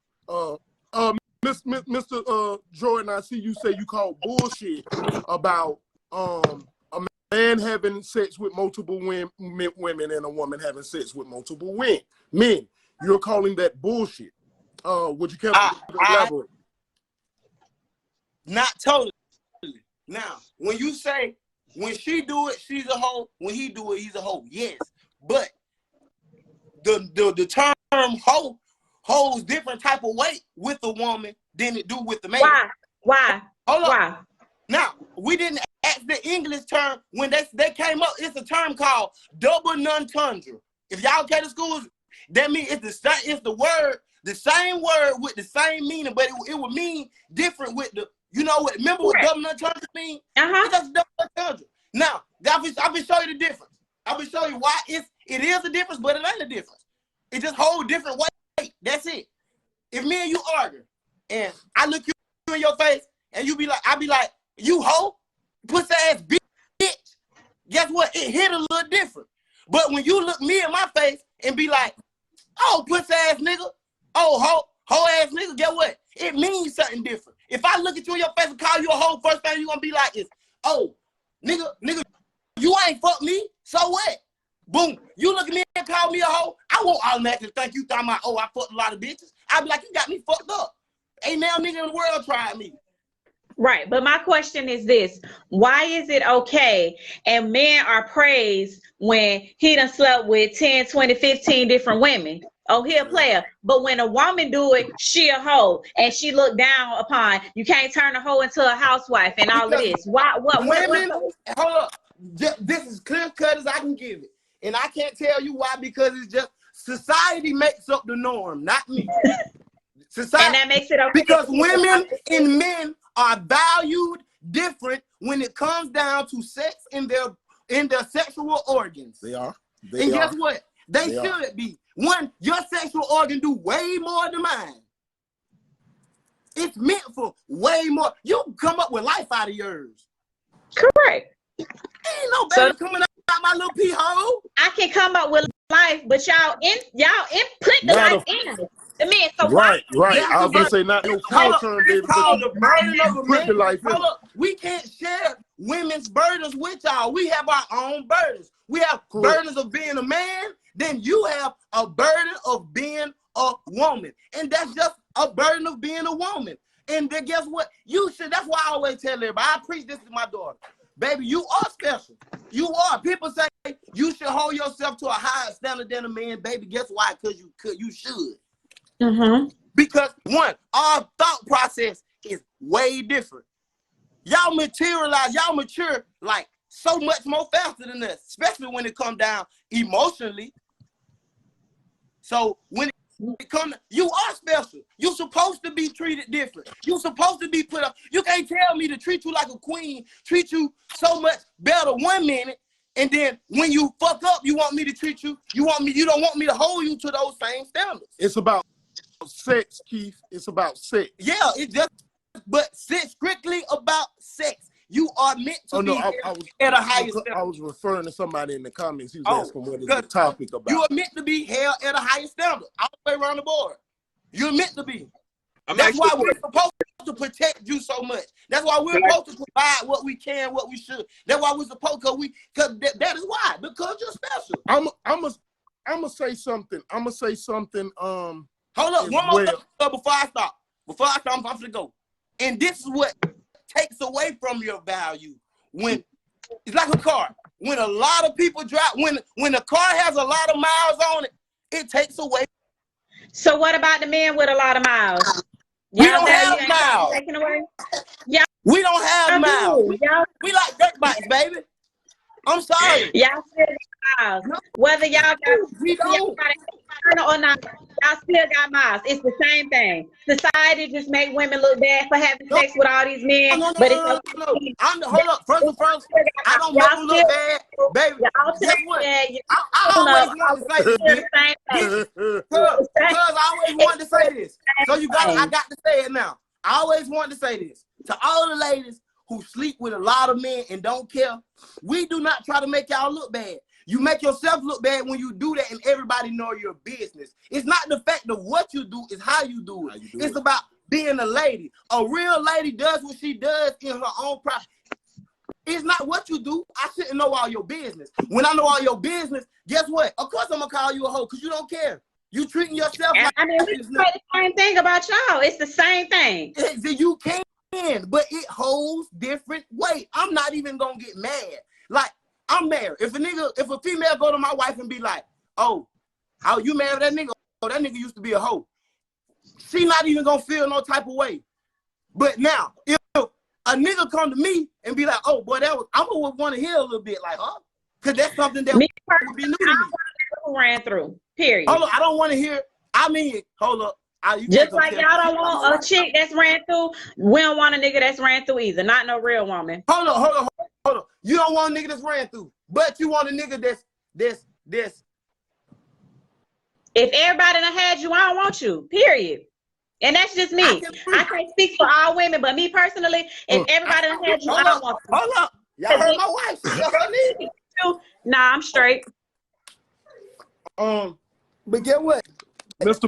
Mr. Jordan, I see you say you call bullshit about a man having sex with multiple women and a woman having sex with multiple men. You're calling that bullshit. Would you care to elaborate? Not totally. Now, when you say, when she do it, she's a hoe. When he do it, he's a hoe. Yes. But the term hoe holds different type of weight with the woman than it do with the man. Why? Hold on. Why? Now, we didn't ask the English term. When they came up, it's a term called double non-tundra. If y'all came to schools, that means it's the same word with the same meaning, but it would mean different with the. You know what? Remember what double non-tundra means? It's just double non-tundra. Now, I'll be showing you the difference. I'll be showing you why it is a difference, but it ain't a difference. It just holds different weight. That's it. If me and you argue, and I look you in your face, and you be like, I be like, you hoe, pussy ass bitch. Guess what? It hit a little different. But when you look me in my face and be like, oh, pussy ass nigga, oh, hoe ass nigga, guess what? It means something different. If I look at you in your face and call you a hoe, first thing you're gonna be like is, oh, nigga, you ain't fuck me, so what? Boom. You look at me and call me a hoe, I won't automatically think you talking about, oh, I fucked a lot of bitches. I'll be like, you got me fucked up. Ain't now nigga in the world tried me. Right, but my question is this. Why is it okay and men are praised when he done slept with 10, 20, 15 different women? Oh, he a player. But when a woman do it, she a hoe. And she looked down upon, you can't turn a hoe into a housewife and all of this. Why? Women, hold up. This is clear cut as I can give it. And I can't tell you why, because it's just Society makes up the norm, not me. Society, and that makes it okay. Because women and men are valued different when it comes down to sex in their sexual organs. They are. And guess what? They should be. One, your sexual organ do way more than mine. It's meant for way more. You can come up with life out of yours. Correct. Ain't no baby coming out my little pee hole. I can come up with life, but y'all put the life in. The man, so right. I was gonna say not no full term, baby. Called the burden of a man. Life Hold up. We can't share women's burdens with y'all. We have our own burdens. We have burdens of being a man. Then you have a burden of being a woman, and that's just a burden of being a woman. And then guess what? You should. That's why I always tell everybody. I preach this to my daughter. Baby, you are special. You are. People say you should hold yourself to a higher standard than a man. Baby, guess why? Because you should. Mm-hmm. Because one, our thought process is way different. Y'all materialize, y'all mature like so much more faster than us, especially when it comes down emotionally. So when it comes, you are special. You're supposed to be treated different. You're supposed to be put up. You can't tell me to treat you like a queen, treat you so much better 1 minute, and then when you fuck up, you want me to treat you. You don't want me to hold you to those same standards. It's about sex, Keith. It's about sex. Yeah, but it's strictly about sex. You are meant to be at a higher standard. I was referring to somebody in the comments. He was asking what is the topic about. You are meant to be held at a higher standard all the way around the board. You're meant to be. That's why we're supposed to protect you so much. That's why we're supposed to provide what we can, what we should. That's why we're supposed to, because that is why, because you're special. I'm gonna say something. Hold up, one more thing before I stop. I'm going to go. And this is what takes away from your value. When it's like a car. When a lot of people drive, when a car has a lot of miles on it, it takes away. So what about the men with a lot of miles? We don't have miles. Taken away? Yeah. We don't have miles. We like dirt bikes, baby. I'm sorry. Y'all still got miles. Whether y'all got or not, y'all still got miles. It's the same thing. Society just make women look bad for having sex with all these men. No. Hold up. First, I don't make them look bad, baby. Guess what? I always want to say this. Because I always wanted to say this. So I got to say it now. I always wanted to say this. To all the ladies who sleep with a lot of men and don't care, we do not try to make y'all look bad. You make yourself look bad when you do that and everybody know your business. It's not the fact of what you do, it's how you do it. It's about being a lady. A real lady does what she does in her own private. It's not what you do. I shouldn't know all your business. When I know all your business, guess what? Of course I'm going to call you a hoe because you don't care. You treating yourself like I mean, we say the same thing about y'all. It's the same thing. You can, but it holds different weight. I'm not even going to get mad. Like, I'm married. If a female go to my wife and be like, oh, how you married that nigga? Oh, that nigga used to be a hoe. She not even gonna feel no type of way. But now, if a nigga come to me and be like, oh, boy, I'm gonna want to hear a little bit like, huh? Because that's something that would be new to me. Ran through, period. Hold up, I don't want to hear, hold up. Just like y'all don't want a chick that's ran through, we don't want a nigga that's ran through either. Not no real woman. Hold up. You don't want a nigga that's ran through, but you want a nigga that's. If everybody done had you, I don't want you, period. And that's just me. I can't speak for all women, but me personally, if everybody done had you, I don't want you. Hold up. Y'all heard my wife. Nah, I'm straight. But get what? Mr.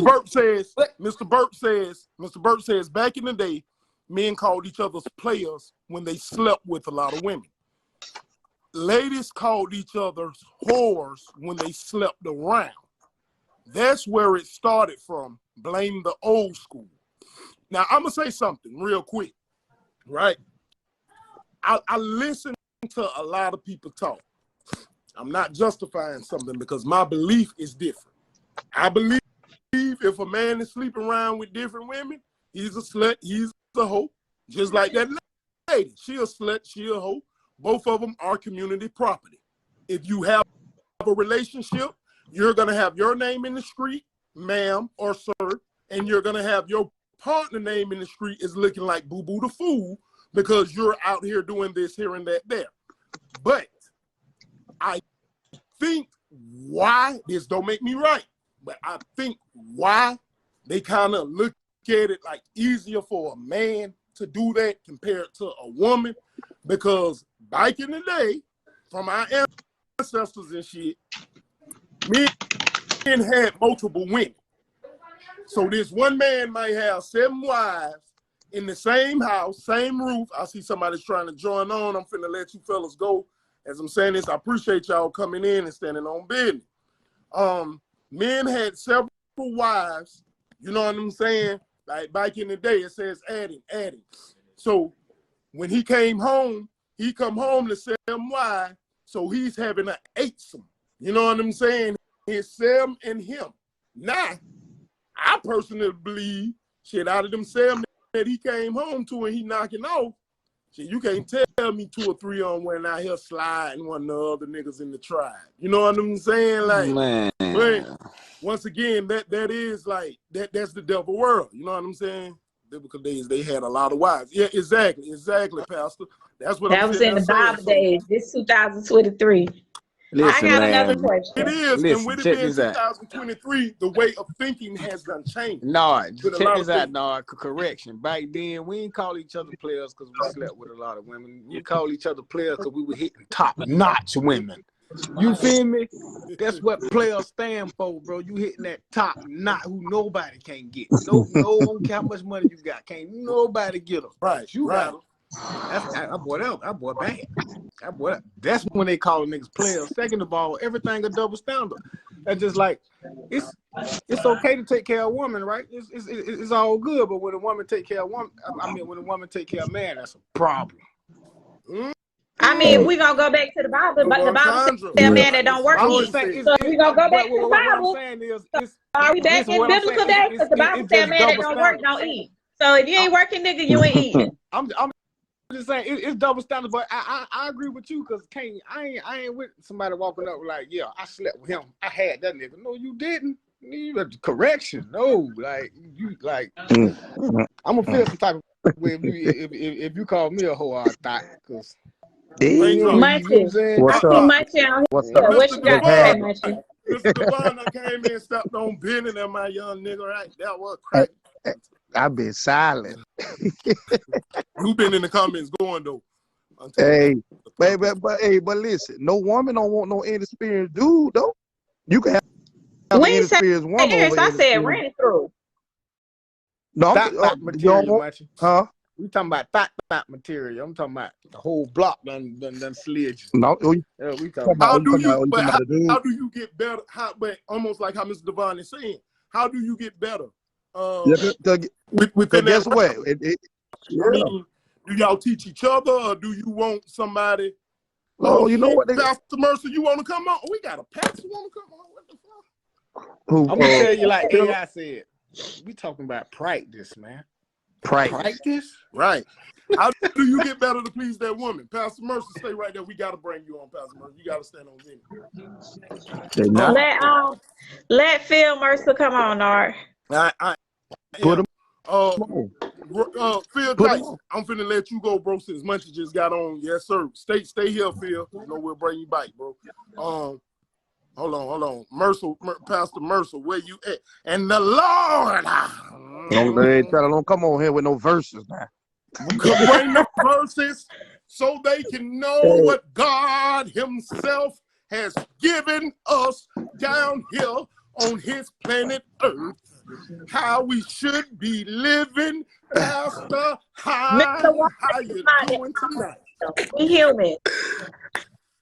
Burp says, back in the day, men called each other players when they slept with a lot of women. Ladies called each other whores when they slept around. That's where it started from. Blame the old school. Now, I'm going to say something real quick, right? I listen to a lot of people talk. I'm not justifying something because my belief is different. I believe if a man is sleeping around with different women, he's a slut, he's a hoe. Just like that lady. She a slut, she a hoe. Both of them are community property. If you have a relationship, You're going to have your name in the street, ma'am or sir, and you're going to have your partner name in the street is looking like Boo Boo the Fool because you're out here doing this, here, and that there. But I think why, this don't make me right, but I think why they kind of look at it like easier for a man to do that compared to a woman, because back in the day, from our ancestors and shit, men had multiple women. So this one man might have 7 wives in the same house, same roof. I see somebody's trying to join on. I'm finna let you fellas go. As I'm saying this, I appreciate y'all coming in and standing on business. Men had several wives, you know what I'm saying? Like back in the day, it says adding. So when he came home, he come home to 7 wives, so he's having an 8-some. You know what I'm saying? It's 7 and him. Now, I personally believe, shit, out of them 7 that he came home to and he knocking off, shit, you can't tell me 2 or 3 on one out here sliding one of the other niggas in the tribe. You know what I'm saying? Like, Man. but once again, that is like, that's the devil world. You know what I'm saying? Biblical days, they had a lot of wives. Yeah, exactly, Pastor. That's what That was in the Bible days. This 2023. Listen, I got man. another question. It is, Listen, and with it check being this out. 2023, the way of thinking has done changed. No, With a check lot this of out, things. no, correction. Back then, we didn't call each other players because we slept with a lot of women. We called each other players because we were hitting top-notch women. You feel me? That's what players stand for, bro. You hitting that top notch who nobody can get. No, don't care how much money you got. Can't nobody get them. Right, You right. got them. That boy bad. That's when they call niggas players. Second of all, everything a double standard. That's just like it's okay to take care of a woman, right? It's all good, but when a woman take care of woman, when a woman take care of a man, that's a problem. I mean, we gonna go back to the Bible, but the Bible says a man that don't work I'm eat. just saying, So we gonna go back to the what I'm Bible. saying is, Are we back in biblical days? Because the Bible says a man that don't work don't eat. So if you ain't working, nigga, you ain't eating. I'm just saying it's double standard, but I agree with you because I ain't with somebody walking up like, yeah, I slept with him. I had that nigga. No, you didn't. You had correction. No, like you like I'm gonna feel some type of way if you call me a hoe, I thought because Munchie. I see Munchie out here. What you got to say, Munchie? Mr. Devon, I came in and stepped on Ben and that my young nigga, right? That was crack. I've been silent. Who been in the comments going though? Hey, but listen, no woman don't want no inexperienced dude though. You can have an inexperienced woman. I said ran it through. No, material, huh? We talking about thought material. I'm talking about the whole block done slid you. No, we talking how do you get better? But almost like how Mr. Devon is saying, how do you get better? Guess what? I mean, do y'all teach each other, or do you want somebody? Oh, you know what? Pastor Mercer, you want to come on? We got a pastor want to come on. What the fuck? I'm gonna tell you like AI said. We talking about practice, man. Practice? Right. How do you get better to please that woman? Pastor Mercer, stay right there. We got to bring you on, Pastor Mercer. You got to stand on it. Let Phil Mercer come on, Art. Put him. Phil Tyson, I'm finna let you go, bro, since Munchie just got on. Yes, sir. Stay here, Phil. You know we'll bring you back, bro. Hold on. Pastor Mercer, where you at? And the Lord. Don't come on here with no verses now. Bring the verses so they can know what God himself has given us down here on his planet Earth. How we should be living. Pastor, how you doing tonight? We human.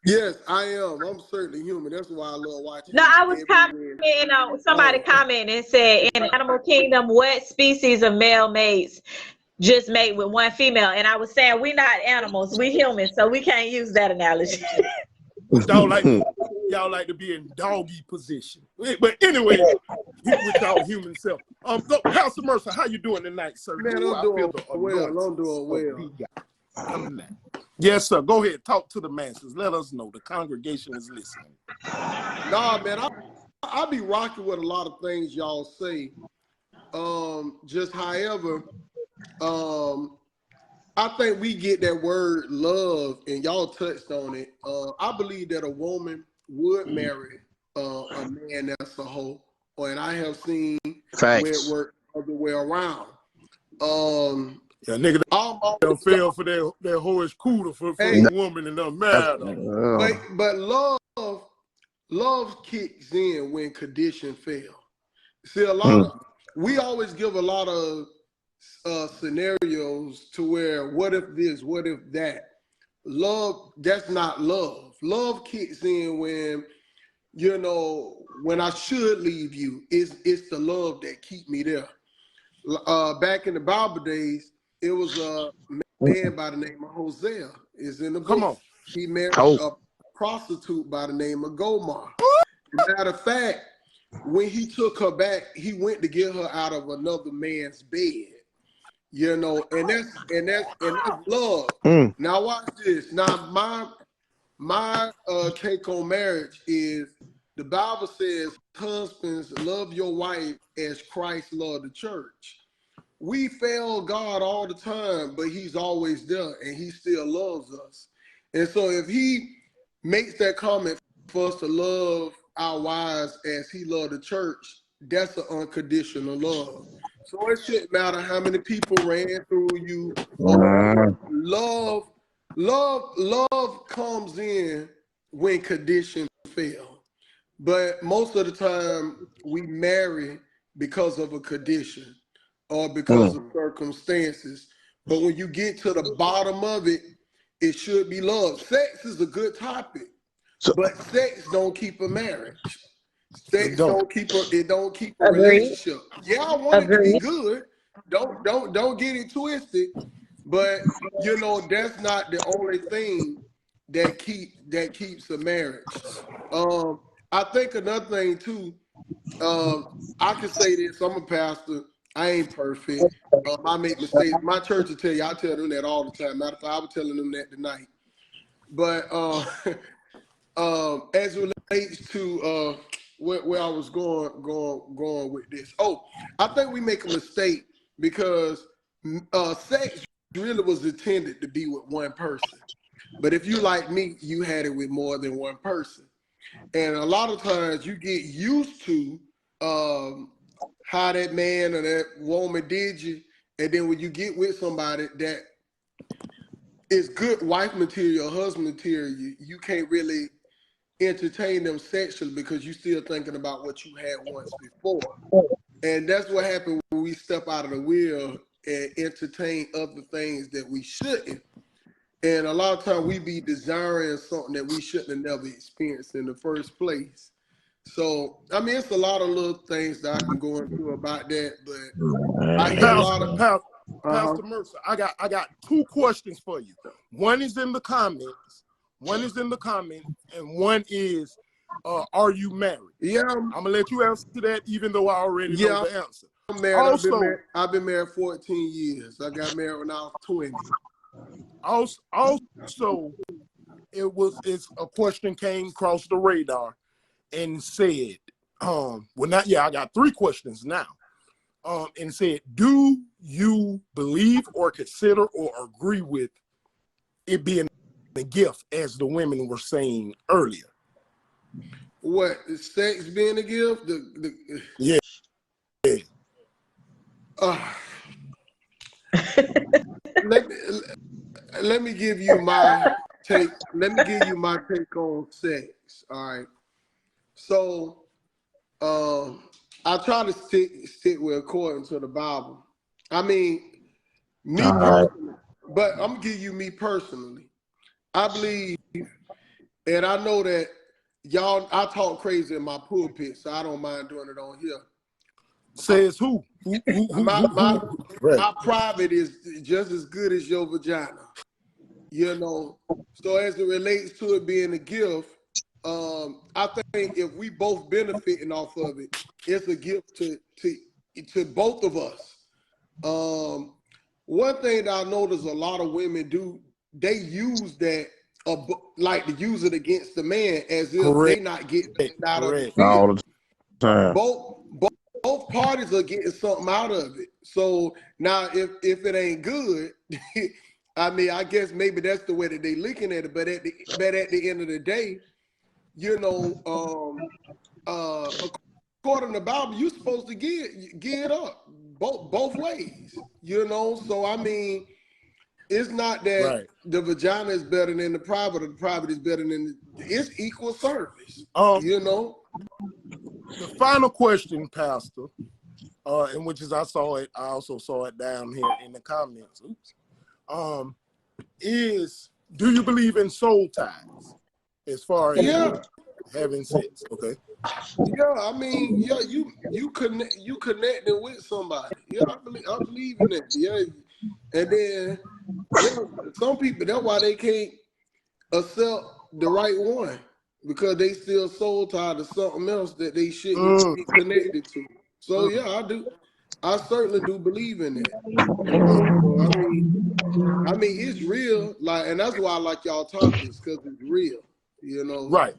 Yes, I am. I'm certainly human. That's why I love watching. No, I was commenting on somebody commented and said, in Animal Kingdom, what species of male mates just mate with one female? And I was saying, we're not animals, we humans, so we can't use that analogy. Y'all like to be in doggy position. But anyway, with y'all human self. Pastor Mercer, how you doing tonight, sir? Man, I'm doing well. Yes, sir. Go ahead. Talk to the masses. Let us know. The congregation is listening. Nah, man, I be rocking with a lot of things y'all say. Just however, I think we get that word love, and y'all touched on it. I believe that a woman would marry a man that's a hoe, and I have seen where it worked the other way around. Yeah, nigga, they'll fail for their hoish cooter for a woman and them mad. But love kicks in when condition fail. See, we always give a lot of scenarios to where what if this, what if that. Love, that's not love. Love kicks in when, you know, when I should leave you. It's the love that keep me there. Back in the Bible days, it was a man by the name of Hosea. It's in the book. Come on. He married a prostitute by the name of Gomer. Matter of fact, when he took her back, he went to get her out of another man's bed. You know, and that's love. Now watch this. Now my take on marriage is the Bible says, husbands, love your wife as Christ loved the church. We fail God all the time, but he's always there and he still loves us. And so if he makes that comment for us to love our wives as he loved the church, that's an unconditional love. So it shouldn't matter how many people ran through you. Love comes in when conditions fail. But most of the time we marry because of a condition or because of circumstances. But when you get to the bottom of it, it should be love. Sex is a good topic, but sex don't keep a marriage. Sex don't keep a relationship. Yeah, I want it to be good. Don't get it twisted. But you know, that's not the only thing that keeps a marriage. I think another thing too, I can say this, I'm a pastor, I ain't perfect. I make mistakes. My church will tell you, I tell them that all the time. Matter of fact, I was telling them that tonight. But as it relates to where I was going with this. I think we make a mistake because sex really was intended to be with one person. But if you like me, you had it with more than one person. And a lot of times you get used to how that man or that woman did you. And then when you get with somebody that is good wife material, husband material, you can't really entertain them sexually because you're still thinking about what you had once before. And that's what happened when we step out of the wheel and entertain other things that we shouldn't. And a lot of times we be desiring something that we shouldn't have never experienced in the first place. So, I mean, it's a lot of little things that I can go into about that, but I hear a lot of... Pastor Mercer, I got two questions for you. One is in the comments. And one is, are you married? Yeah. I'm going to let you answer that even though I already know the answer. I'm married. Also, I've been married 14 years. I got married when I was 20. Also, it's a question came across the radar and said, I got three questions now. And said, do you believe or consider or agree with it being a gift, as the women were saying earlier? What, sex being a gift? Yeah. Let me give you my take. Let me give you my take on sex. All right. So, I try to stick with according to the Bible. I mean, me personally, but I'm gonna give you me personally. I believe, and I know that y'all, I talk crazy in my pulpit, so I don't mind doing it on here. Says who? My private is just as good as your vagina. You know, so as it relates to it being a gift, I think if we both benefiting off of it, it's a gift to both of us. One thing that I notice a lot of women do, they use that, like to use it against the man as if they not getting out of the field. both parties are getting something out of it. So now if it ain't good, I mean, I guess maybe that's the way that they looking at it. But at the end of the day, you know, according to the Bible, you're supposed to give it up both ways. You know, so I mean, it's not that the vagina is better than the private, or the private is better than it's equal service. You know. The final question, Pastor, in which is I also saw it down here in the comments. Is do you believe in soul ties as far as having sex? Okay. Yeah, I mean, yeah, you connecting with somebody. Yeah, I believe in that. Yeah, and then some people, that's why they can't accept the right one, because they still soul tied to something else that they shouldn't be connected to. So yeah, I certainly do believe in that. You know, so I mean, it's real. Like, and that's why I like y'all topics, because it's real. You know. Right.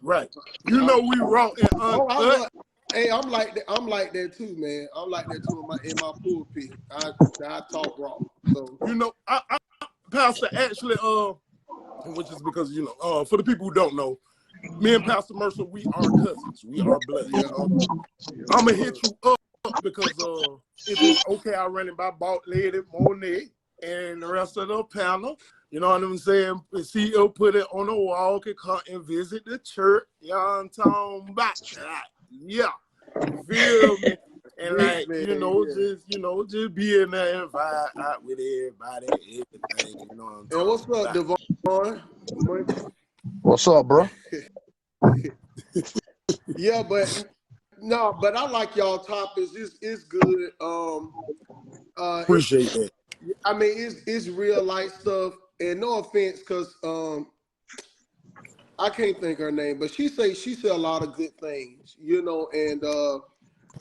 You know we wrong and hey, I'm like that too, man. I'm like that too in my pulpit. I talk raw. So you know, I Pastor actually which is because you know, for the people who don't know, me and Pastor Mercer, we are cousins. We are blood. I'm gonna hit you up because if it's okay, I run it by Lady Monae and the rest of the panel. You know what I'm saying? CEO put it on the wall, can come and visit the church. Y'all I'm talking about that. Yeah. You feel me? And like, just be in there and vibe out with everybody, everything. You know what I'm what's up, Devon? What's up, bro? Yeah, but I like y'all topics. It's good. Appreciate that. I mean, it's real life stuff. And no offense, because I can't think her name, but she said a lot of good things, you know, and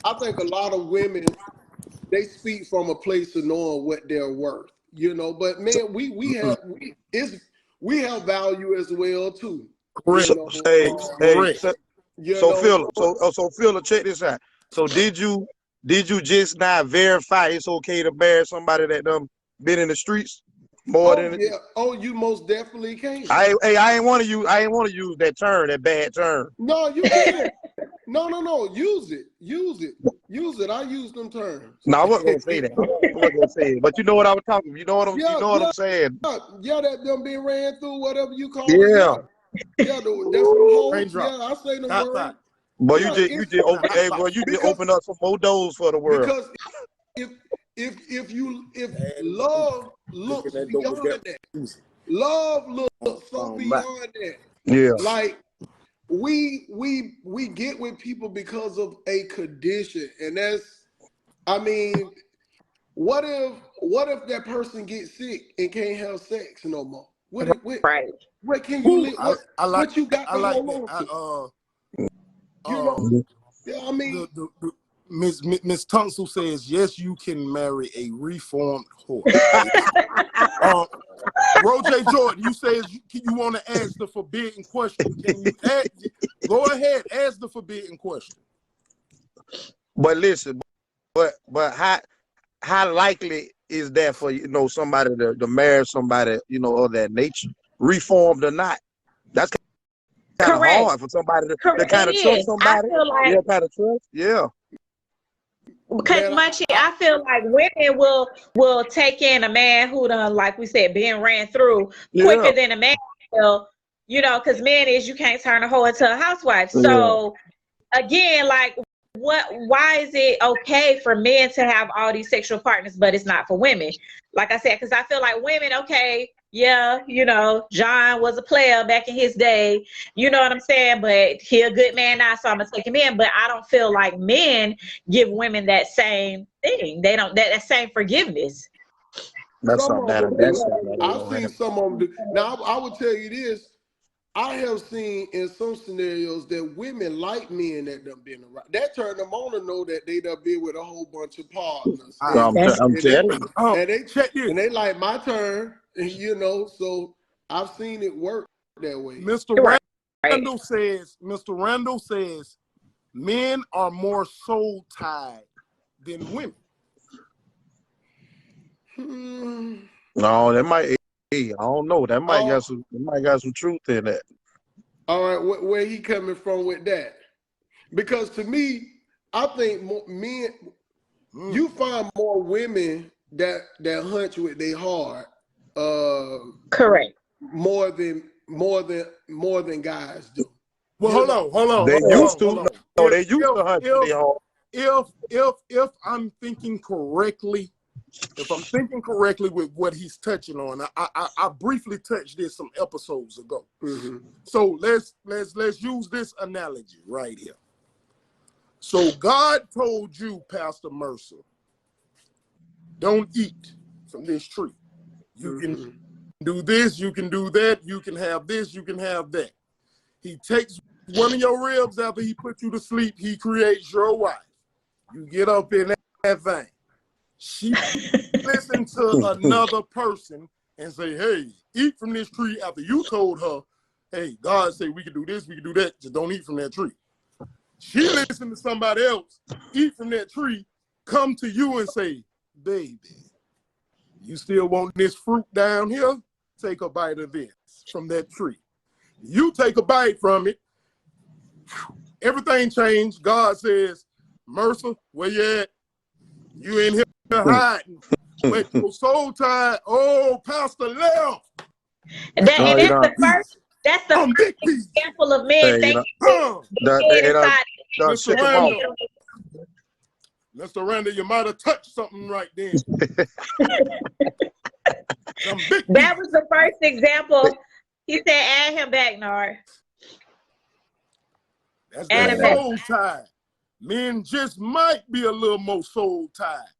I think a lot of women, they speak from a place of knowing what they're worth, you know. But man, we have value as well too. Correct. So Phil, check this out. So did you just not verify it's okay to marry somebody that been in the streets more than? Yeah. Oh, you most definitely can. I ain't want to use that term, that bad term. No, you can't. No. Use it. I use them terms. No, I wasn't gonna say that. I wasn't gonna say it. But you know what I was talking. You know what I'm saying. Yeah, that them being ran through, whatever you call it. Yeah, that's the whole. Yeah, I say the word. But you just open up some more doors for the world. Because if love looks beyond that, love looks so beyond that. Yeah. Like we get with people because of a condition, and that's, I mean, what if that person gets sick and can't have sex no more? What can you live? What you got to hold on to? You know, yeah, I mean, Miss Tunsil says yes, you can marry a reformed whore. Roger Jordan, you says you want to ask the forbidden question. Can you go ahead, ask the forbidden question? But listen, but how likely is that for somebody to marry somebody of that nature, reformed or not? That's kind of hard for somebody to kind of trust somebody. Yeah. Because Munchie, I feel like women will take in a man who done, like we said, being ran through quicker than a man will, because men is, you can't turn a hoe into a housewife. So again, like why is it okay for men to have all these sexual partners, but it's not for women? Like I said, because I feel like women, okay, yeah, John was a player back in his day, you know what I'm saying? But he a good man now, so I'm gonna take him in. But I don't feel like men give women that same thing. They don't that same forgiveness. I've seen some of them do. Now I would tell you this. I have seen in some scenarios that women like men that done been around. That turned them on to know that they done been with a whole bunch of partners. I'm telling you. And they like my turn, so I've seen it work that way. Mr. Randall says men are more soul tied than women. No, that might. Hey, I don't know. That might got some. That might got some truth in that. All right, where he coming from with that? Because to me, I think men, you find more women that hunch with their heart. Correct. More than guys do. Well, hold on. They used to. No, they used to hunch with their heart. If I'm thinking correctly, with what he's touching on, I briefly touched this some episodes ago. Mm-hmm. So let's use this analogy right here. So God told you, Pastor Mercer, don't eat from this tree. You can do this, you can do that, you can have this, you can have that. He takes one of your ribs after he put you to sleep, he creates your wife. You get up in that thing. She listen to another person and say, hey, eat from this tree after you told her, hey, God said we can do this, we can do that, just don't eat from that tree. She listened to somebody else, eat from that tree, come to you and say, baby, you still want this fruit down here? Take a bite of this from that tree. You take a bite from it, everything changed. God says, Mercer, where you at? You in here hiding. But your soul tied. Oh, Pastor left. That's the first example of men thinking Mr. Randall, you might have touched something right then. That was the first example. He said, add him back, Nard. That's that soul tie. Men just might be a little more soul tied.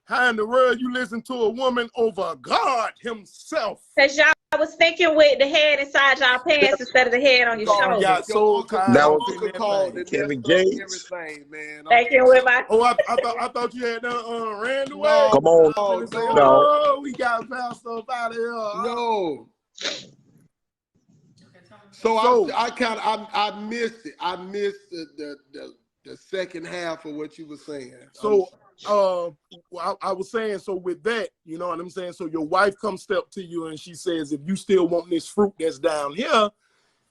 How in the world you listen to a woman over God himself? Because y'all was thinking with the head inside y'all pants instead of the head on your shoulder. Got soul tied. That was Kevin Gates. Everything, man. Thinking with my. Oh, I thought you had done ran away. No, come on. Oh, we got passed up out of here. No. So I missed it. I missed the second half of what you were saying. So I was saying, so with that, you know what I'm saying? So your wife comes step to you and she says, if you still want this fruit that's down here,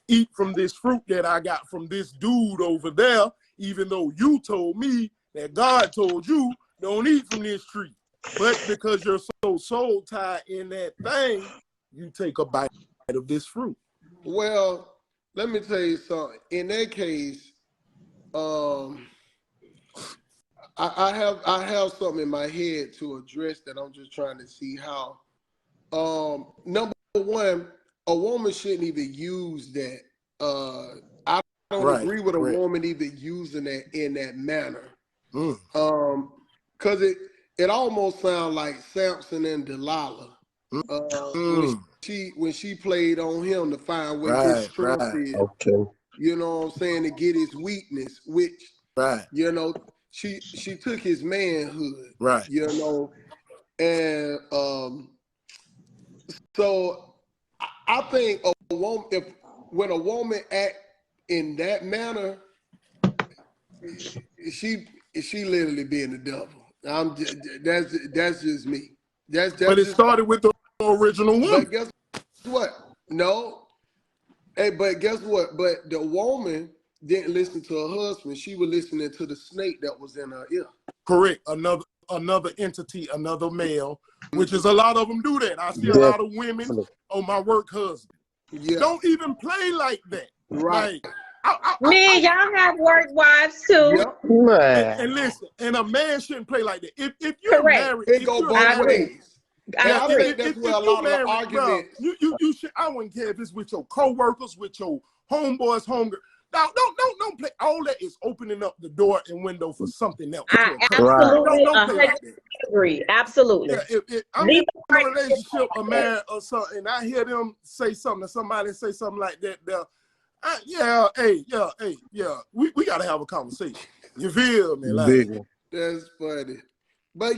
eat from this fruit that I got from this dude over there, even though you told me that God told you don't eat from this tree. But because you're so soul tied in that thing, you take a bite of this fruit. Well, let me tell you something. In that case, I have something in my head to address that. I'm just trying to see how. Number one, a woman shouldn't even use that. I don't agree with a woman even using that in that manner. Because it almost sounds like Samson and Delilah. When she played on him to find what his strength is. Okay. You know what I'm saying? To get his weakness, which you know, she took his manhood. Right. You know, and so I think a woman, when a woman act in that manner, she literally being the devil. That's just me. But it started with the original woman. But guess what? No. Hey, but guess what? But the woman didn't listen to her husband. She was listening to the snake that was in her ear. Correct. Another entity, another male, which is a lot of them do that. I see a lot of women on my work husband. Yeah. Don't even play like that. Right. Man, y'all have work wives too. Yep. And listen, and a man shouldn't play like that. If you're married, it go both ways. I think that's where a lot of the arguments. You should. I wouldn't care if it's with your coworkers, with your homeboys, homegirls. Now, don't play. All that is opening up the door and window for something else. I absolutely agree. Absolutely. Yeah, if I'm in a relationship, a man or something, and I hear them say something to somebody, say something like that, we got to have a conversation. You feel me? Like, that's funny. But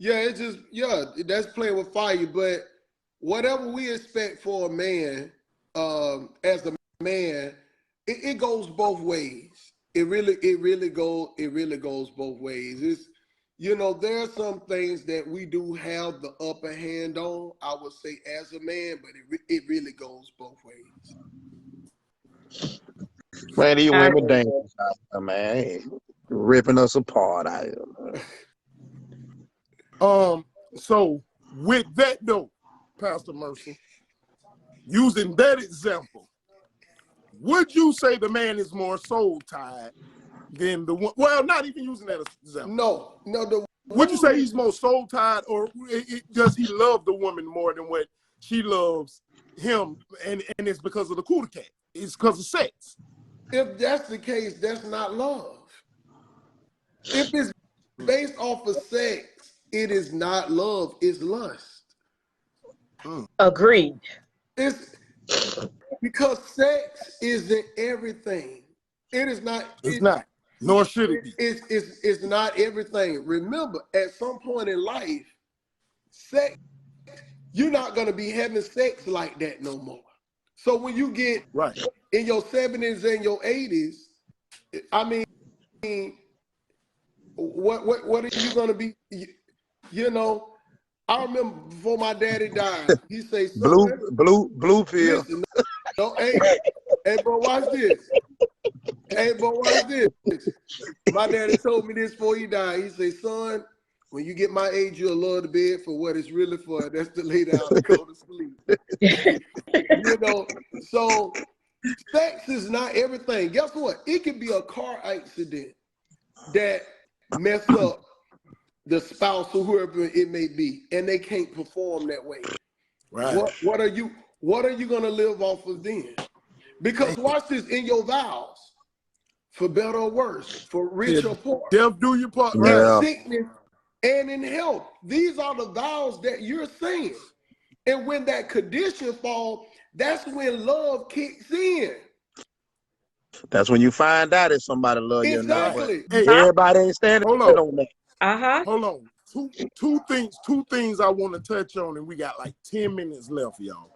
it's just, that's playing with fire. But whatever we expect for a man, as a man, it goes both ways. it really goes both ways. It's, you know, there are some things that we do have the upper hand on, I would say, as a man, but it really goes both ways. Man, these I women agree. dangerous out there, man. Ripping us apart out here, man. So with that though, Pastor Mercy, using that example, would you say the man is more soul tied than the one? Well, not even using that as example. No. Would you say he's more soul tied, or does he love the woman more than what she loves him? And it's because of the cootie cat. It's because of sex. If that's the case, that's not love. If it's based off of sex, it is not love, it's lust. Agreed. It's because sex isn't everything. It is not. It's not. Nor should it be. It's not everything. Remember, at some point in life, sex, you're not going to be having sex like that no more. So when you get right in your 70s and your 80s, I mean, what are you going to be? You know, I remember before my daddy died, he say, blue pill. Listen, no, hey, bro, watch this. Hey, bro, watch this. My daddy told me this before he died. He said, son, when you get my age, you'll love the bed for what it's really for. That's to lay down and go to sleep. You know, so sex is not everything. Guess what? It could be a car accident that mess up the spouse or whoever it may be, and they can't perform that way. Right. What are you gonna live off of then? Because watch this, in your vows, for better or worse, for rich or poor, death do your part, in right? sickness and in health. These are the vows that you're saying. And when that condition falls, that's when love kicks in. That's when you find out if somebody love you or not. Exactly. But everybody ain't standing on that. Hold on. Two things I want to touch on, and we got like 10 minutes left, y'all.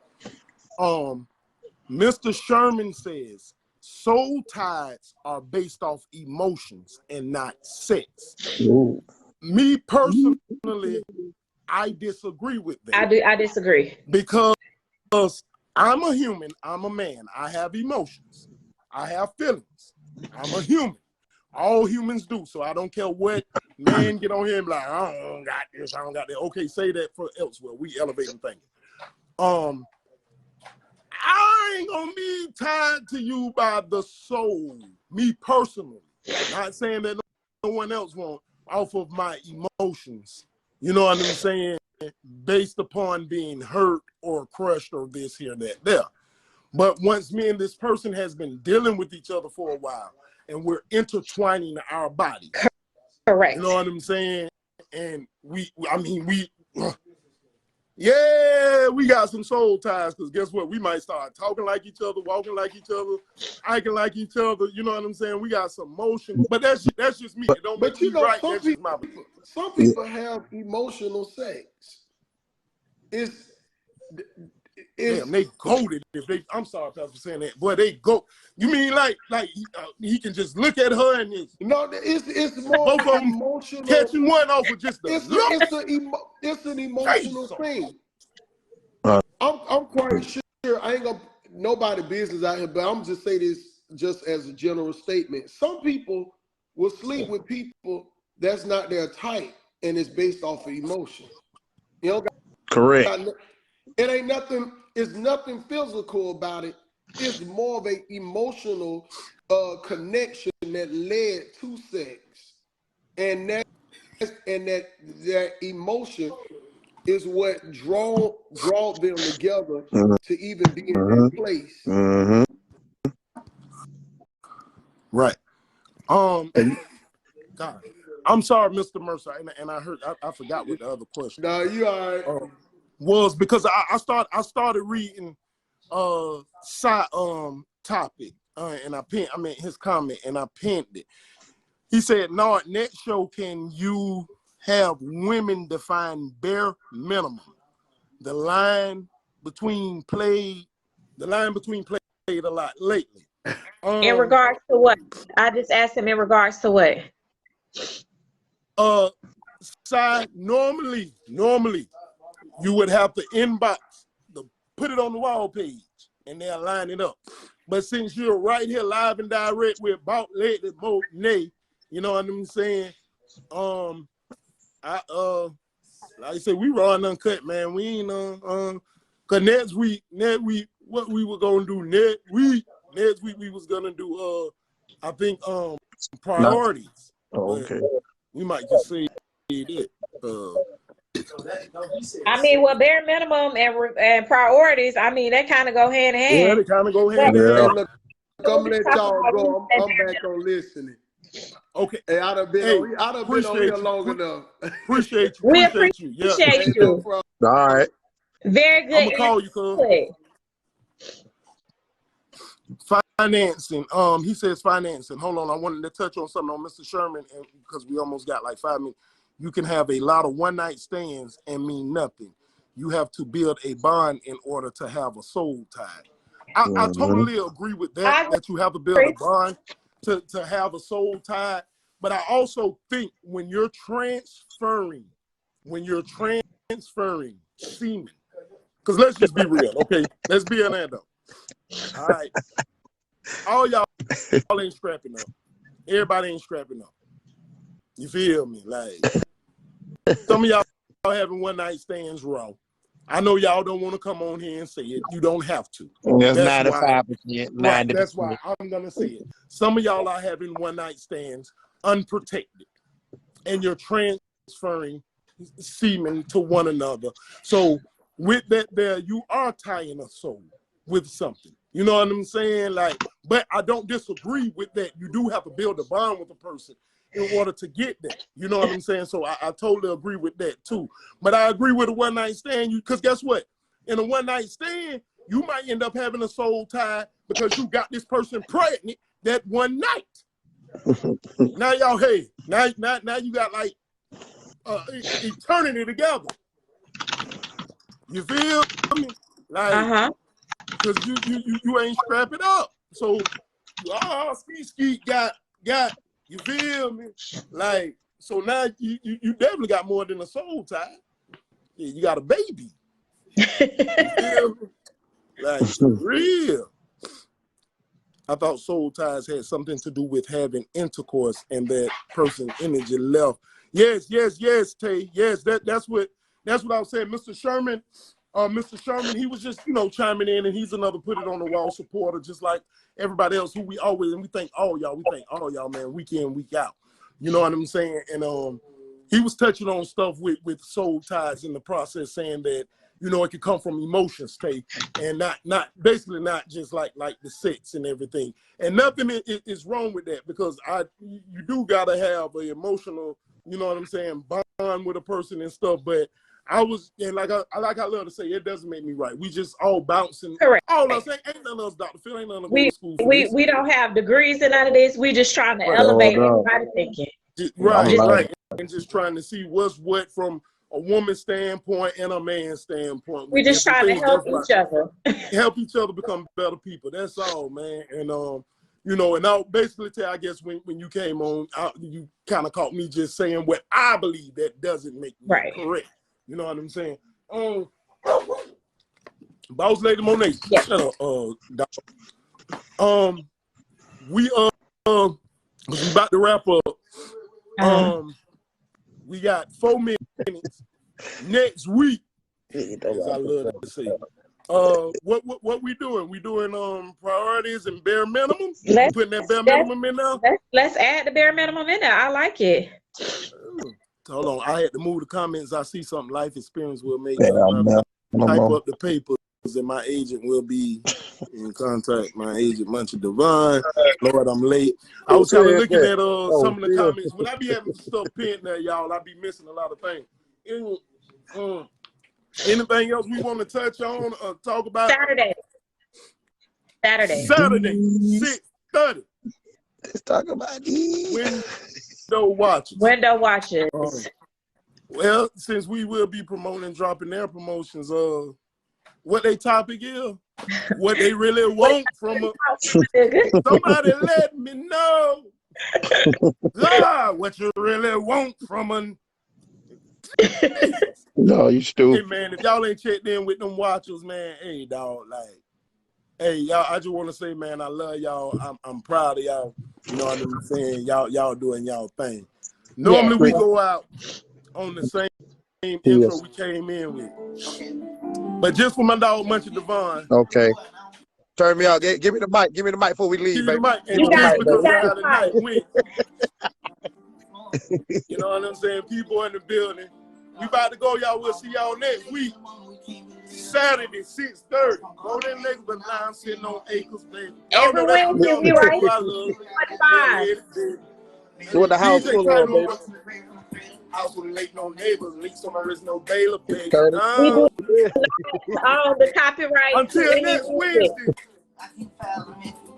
Mr. Sherman says soul ties are based off emotions and not sex. Ooh. Me personally, I disagree with that. I disagree. Because I'm a human, I'm a man. I have emotions. I have feelings. I'm a human. All humans do. So I don't care what man get on here and be like, I don't got this, I don't got that. Okay, say that for elsewhere. We elevating things. I ain't gonna be tied to you by the soul. Me personally. Not saying that no one else won't, off of my emotions. You know what I'm saying? Based upon being hurt or crushed or this, here, that, there. But once me and this person has been dealing with each other for a while and we're intertwining our bodies. Correct. You know what I'm saying? And we got some soul ties, because guess what? We might start talking like each other, walking like each other, acting like each other. You know what I'm saying? We got some motion, but that's just me. It don't make me right. That's just my opinion. Some people have emotional sex. Damn, they goated if they. I'm sorry, Pastor, for saying that. Boy, they go. You mean like he can just look at her and it's more both of them emotional. Catching one off with just the it's an emotional thing. I'm quite sure I ain't gonna nobody business out here, but I'm just say this just as a general statement. Some people will sleep with people that's not their type, and it's based off of emotion. You know, correct. It ain't nothing. It's nothing physical about it. It's more of an emotional connection that led to sex, and that emotion is what draw them together to even be in that place. Mm-hmm. Right. God, I'm sorry, Mr. Mercer, and I heard I forgot what the other question. No, you all right. Was because I started reading topic and I his comment and I pinned it. He said, "No, next show, can you have women define bare minimum? The line between played a lot lately. In regards to what? I just asked him in regards to what? Normally, you would have to inbox, put it on the wall page, and they'll line it up. But since you're right here live and direct with Bout Lady Monae, you know what I'm saying? Like I said, we raw and uncut, man. We ain't cause next week, what we were gonna do next week we was gonna do I think priorities. Okay. We might just say it. I mean, well, bare minimum and priorities, I mean, they kind of go hand in hand. Yeah, they kind of go hand in Hey, hand. look, I'm gonna let y'all go. I'm back on listening. Okay. Hey, I'd have been on here long enough. Appreciate you. We Appreciate you. Yeah. appreciate No you. problem. All right. Very good. I'm gonna call you, cuz. Financing. He says financing. Hold on, I wanted to touch on something on Mr. Sherman, and because we almost got like 5 minutes. You can have a lot of one-night stands and mean nothing. You have to build a bond in order to have a soul tie. I totally agree with that. That you have to build a bond to have a soul tie. But I also think when you're transferring semen, because let's just be real, okay? Let's be an adult. All right. All y'all ain't scrapping up. Everybody ain't scrapping up. You feel me? Like, some of y'all having one night stands raw. I know y'all don't want to come on here and say it. You don't have to. That's 95%. 90%. Right, that's why I'm gonna say it. Some of y'all are having one night stands unprotected, and you're transferring semen to one another. So with that, there you are tying a soul with something. You know what I'm saying? Like, but I don't disagree with that. You do have to build a bond with a person in order to get that. You know what I'm saying? So I totally agree with that too. But I agree with a one night stand, because guess what? In a one night stand, you might end up having a soul tie because you got this person pregnant that one night. Now y'all, hey, now you got like eternity together. You feel me? Like, because you ain't scrapping up. So ski got you feel me? Like, so now you definitely got more than a soul tie. Yeah, you got a baby. You feel me? Like, real. I thought soul ties had something to do with having intercourse and that person's energy left. Yes, Tay. Yes, that's what I was saying. Mr. Sherman, he was just, chiming in, and he's another put it on the wall supporter, just like everybody else who we thank all y'all, man, week in, week out. You know what I'm saying? And he was touching on stuff with soul ties in the process, saying that, it could come from emotions, Tay, and not just like the sex and everything. And nothing is wrong with that, because you do gotta have an emotional, you know what I'm saying, bond with a person and stuff. But I love to say, it doesn't make me right. We just all bouncing. Correct. All us ain't none of us Dr. Phil, ain't none of us go to school for this. We don't have degrees in none of this. We just trying to elevate everybody thinking. Right. And just trying to see what's what from a woman's standpoint and a man's standpoint. We just trying to help each other. Help each other become better people. That's all, man. And and I'll basically tell, I guess when you came on, you kind of caught me just saying what I believe that doesn't make me correct. You know what I'm saying? Boss Lady Monae, shut up, dog. We about to wrap up. We got 4 minutes. Next week, as I love to say. What we doing? We doing priorities and bare minimum? Putting that bare minimum in there? Let's add the bare minimum in there. I like it. Hold on, I had to move the comments. I see something. Life experience will make type up the papers, and my agent will be in contact. My agent, Munchie Divine. Lord, I'm late. I was kind of looking at some of the comments. When I be having stuff pinned there, y'all, I be missing a lot of things. Anything else we want to touch on or talk about? Saturday. 6:30. Let's talk about these. Window watches. Well, since we will be promoting, dropping their promotions, what their topic is? what they really want from a somebody let me know. God, what you really want from a No, you hey stupid. man, if y'all ain't checked in with them watchers, man, hey dog, like, hey y'all, I just want to say, man, I love y'all. I'm proud of y'all. You know what I'm saying? Y'all doing y'all thing. Normally we go out on the same intro we came in with, but just for my dog Munchie Devon. Okay. Turn me out. Give me the mic. Give me the mic before we leave, Give me the baby. mic. And just because of how the night went, you know what I'm saying? People in the building. We about to go, y'all. We'll see y'all next week. Saturday, 6:30. Go there next, but now I'm sitting on acres, baby. Y'all know that's the young people I love. With the house full of baby. House with late no neighbors, leaks on there is no bailiff, baby. We do all the copyright. Until next Wednesday,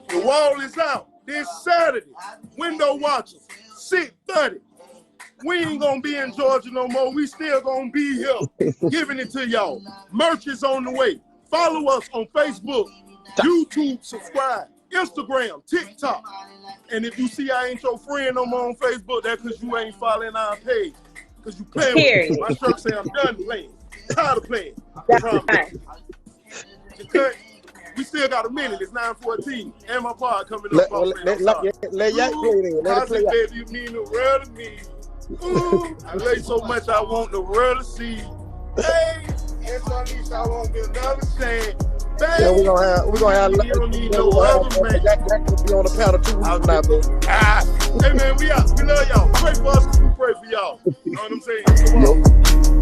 the wall is out. This Saturday, window watchers, 6:30. We ain't gonna be in Georgia no more. We still gonna be here, giving it to y'all. Merch is on the way. Follow us on Facebook, YouTube, subscribe, Instagram, TikTok. And if you see I ain't your friend no more on Facebook, that's because you ain't following our page. Because you playing with me. My shirt say I'm done playing. Tired of playing. Okay. We still got a minute. It's 9:14. And my part coming up. Let Yak play then. Let it play out. Baby, you mean the world to me. Ooh, I love you so much I want the world to see. Hey, and so at least I won't get another chance. Yeah, we're gonna have you don't need no other man. Yak will be on the panel 2 weeks now, baby. Hey man, we out. We love y'all. Pray for us, we pray for y'all. You know what I'm saying?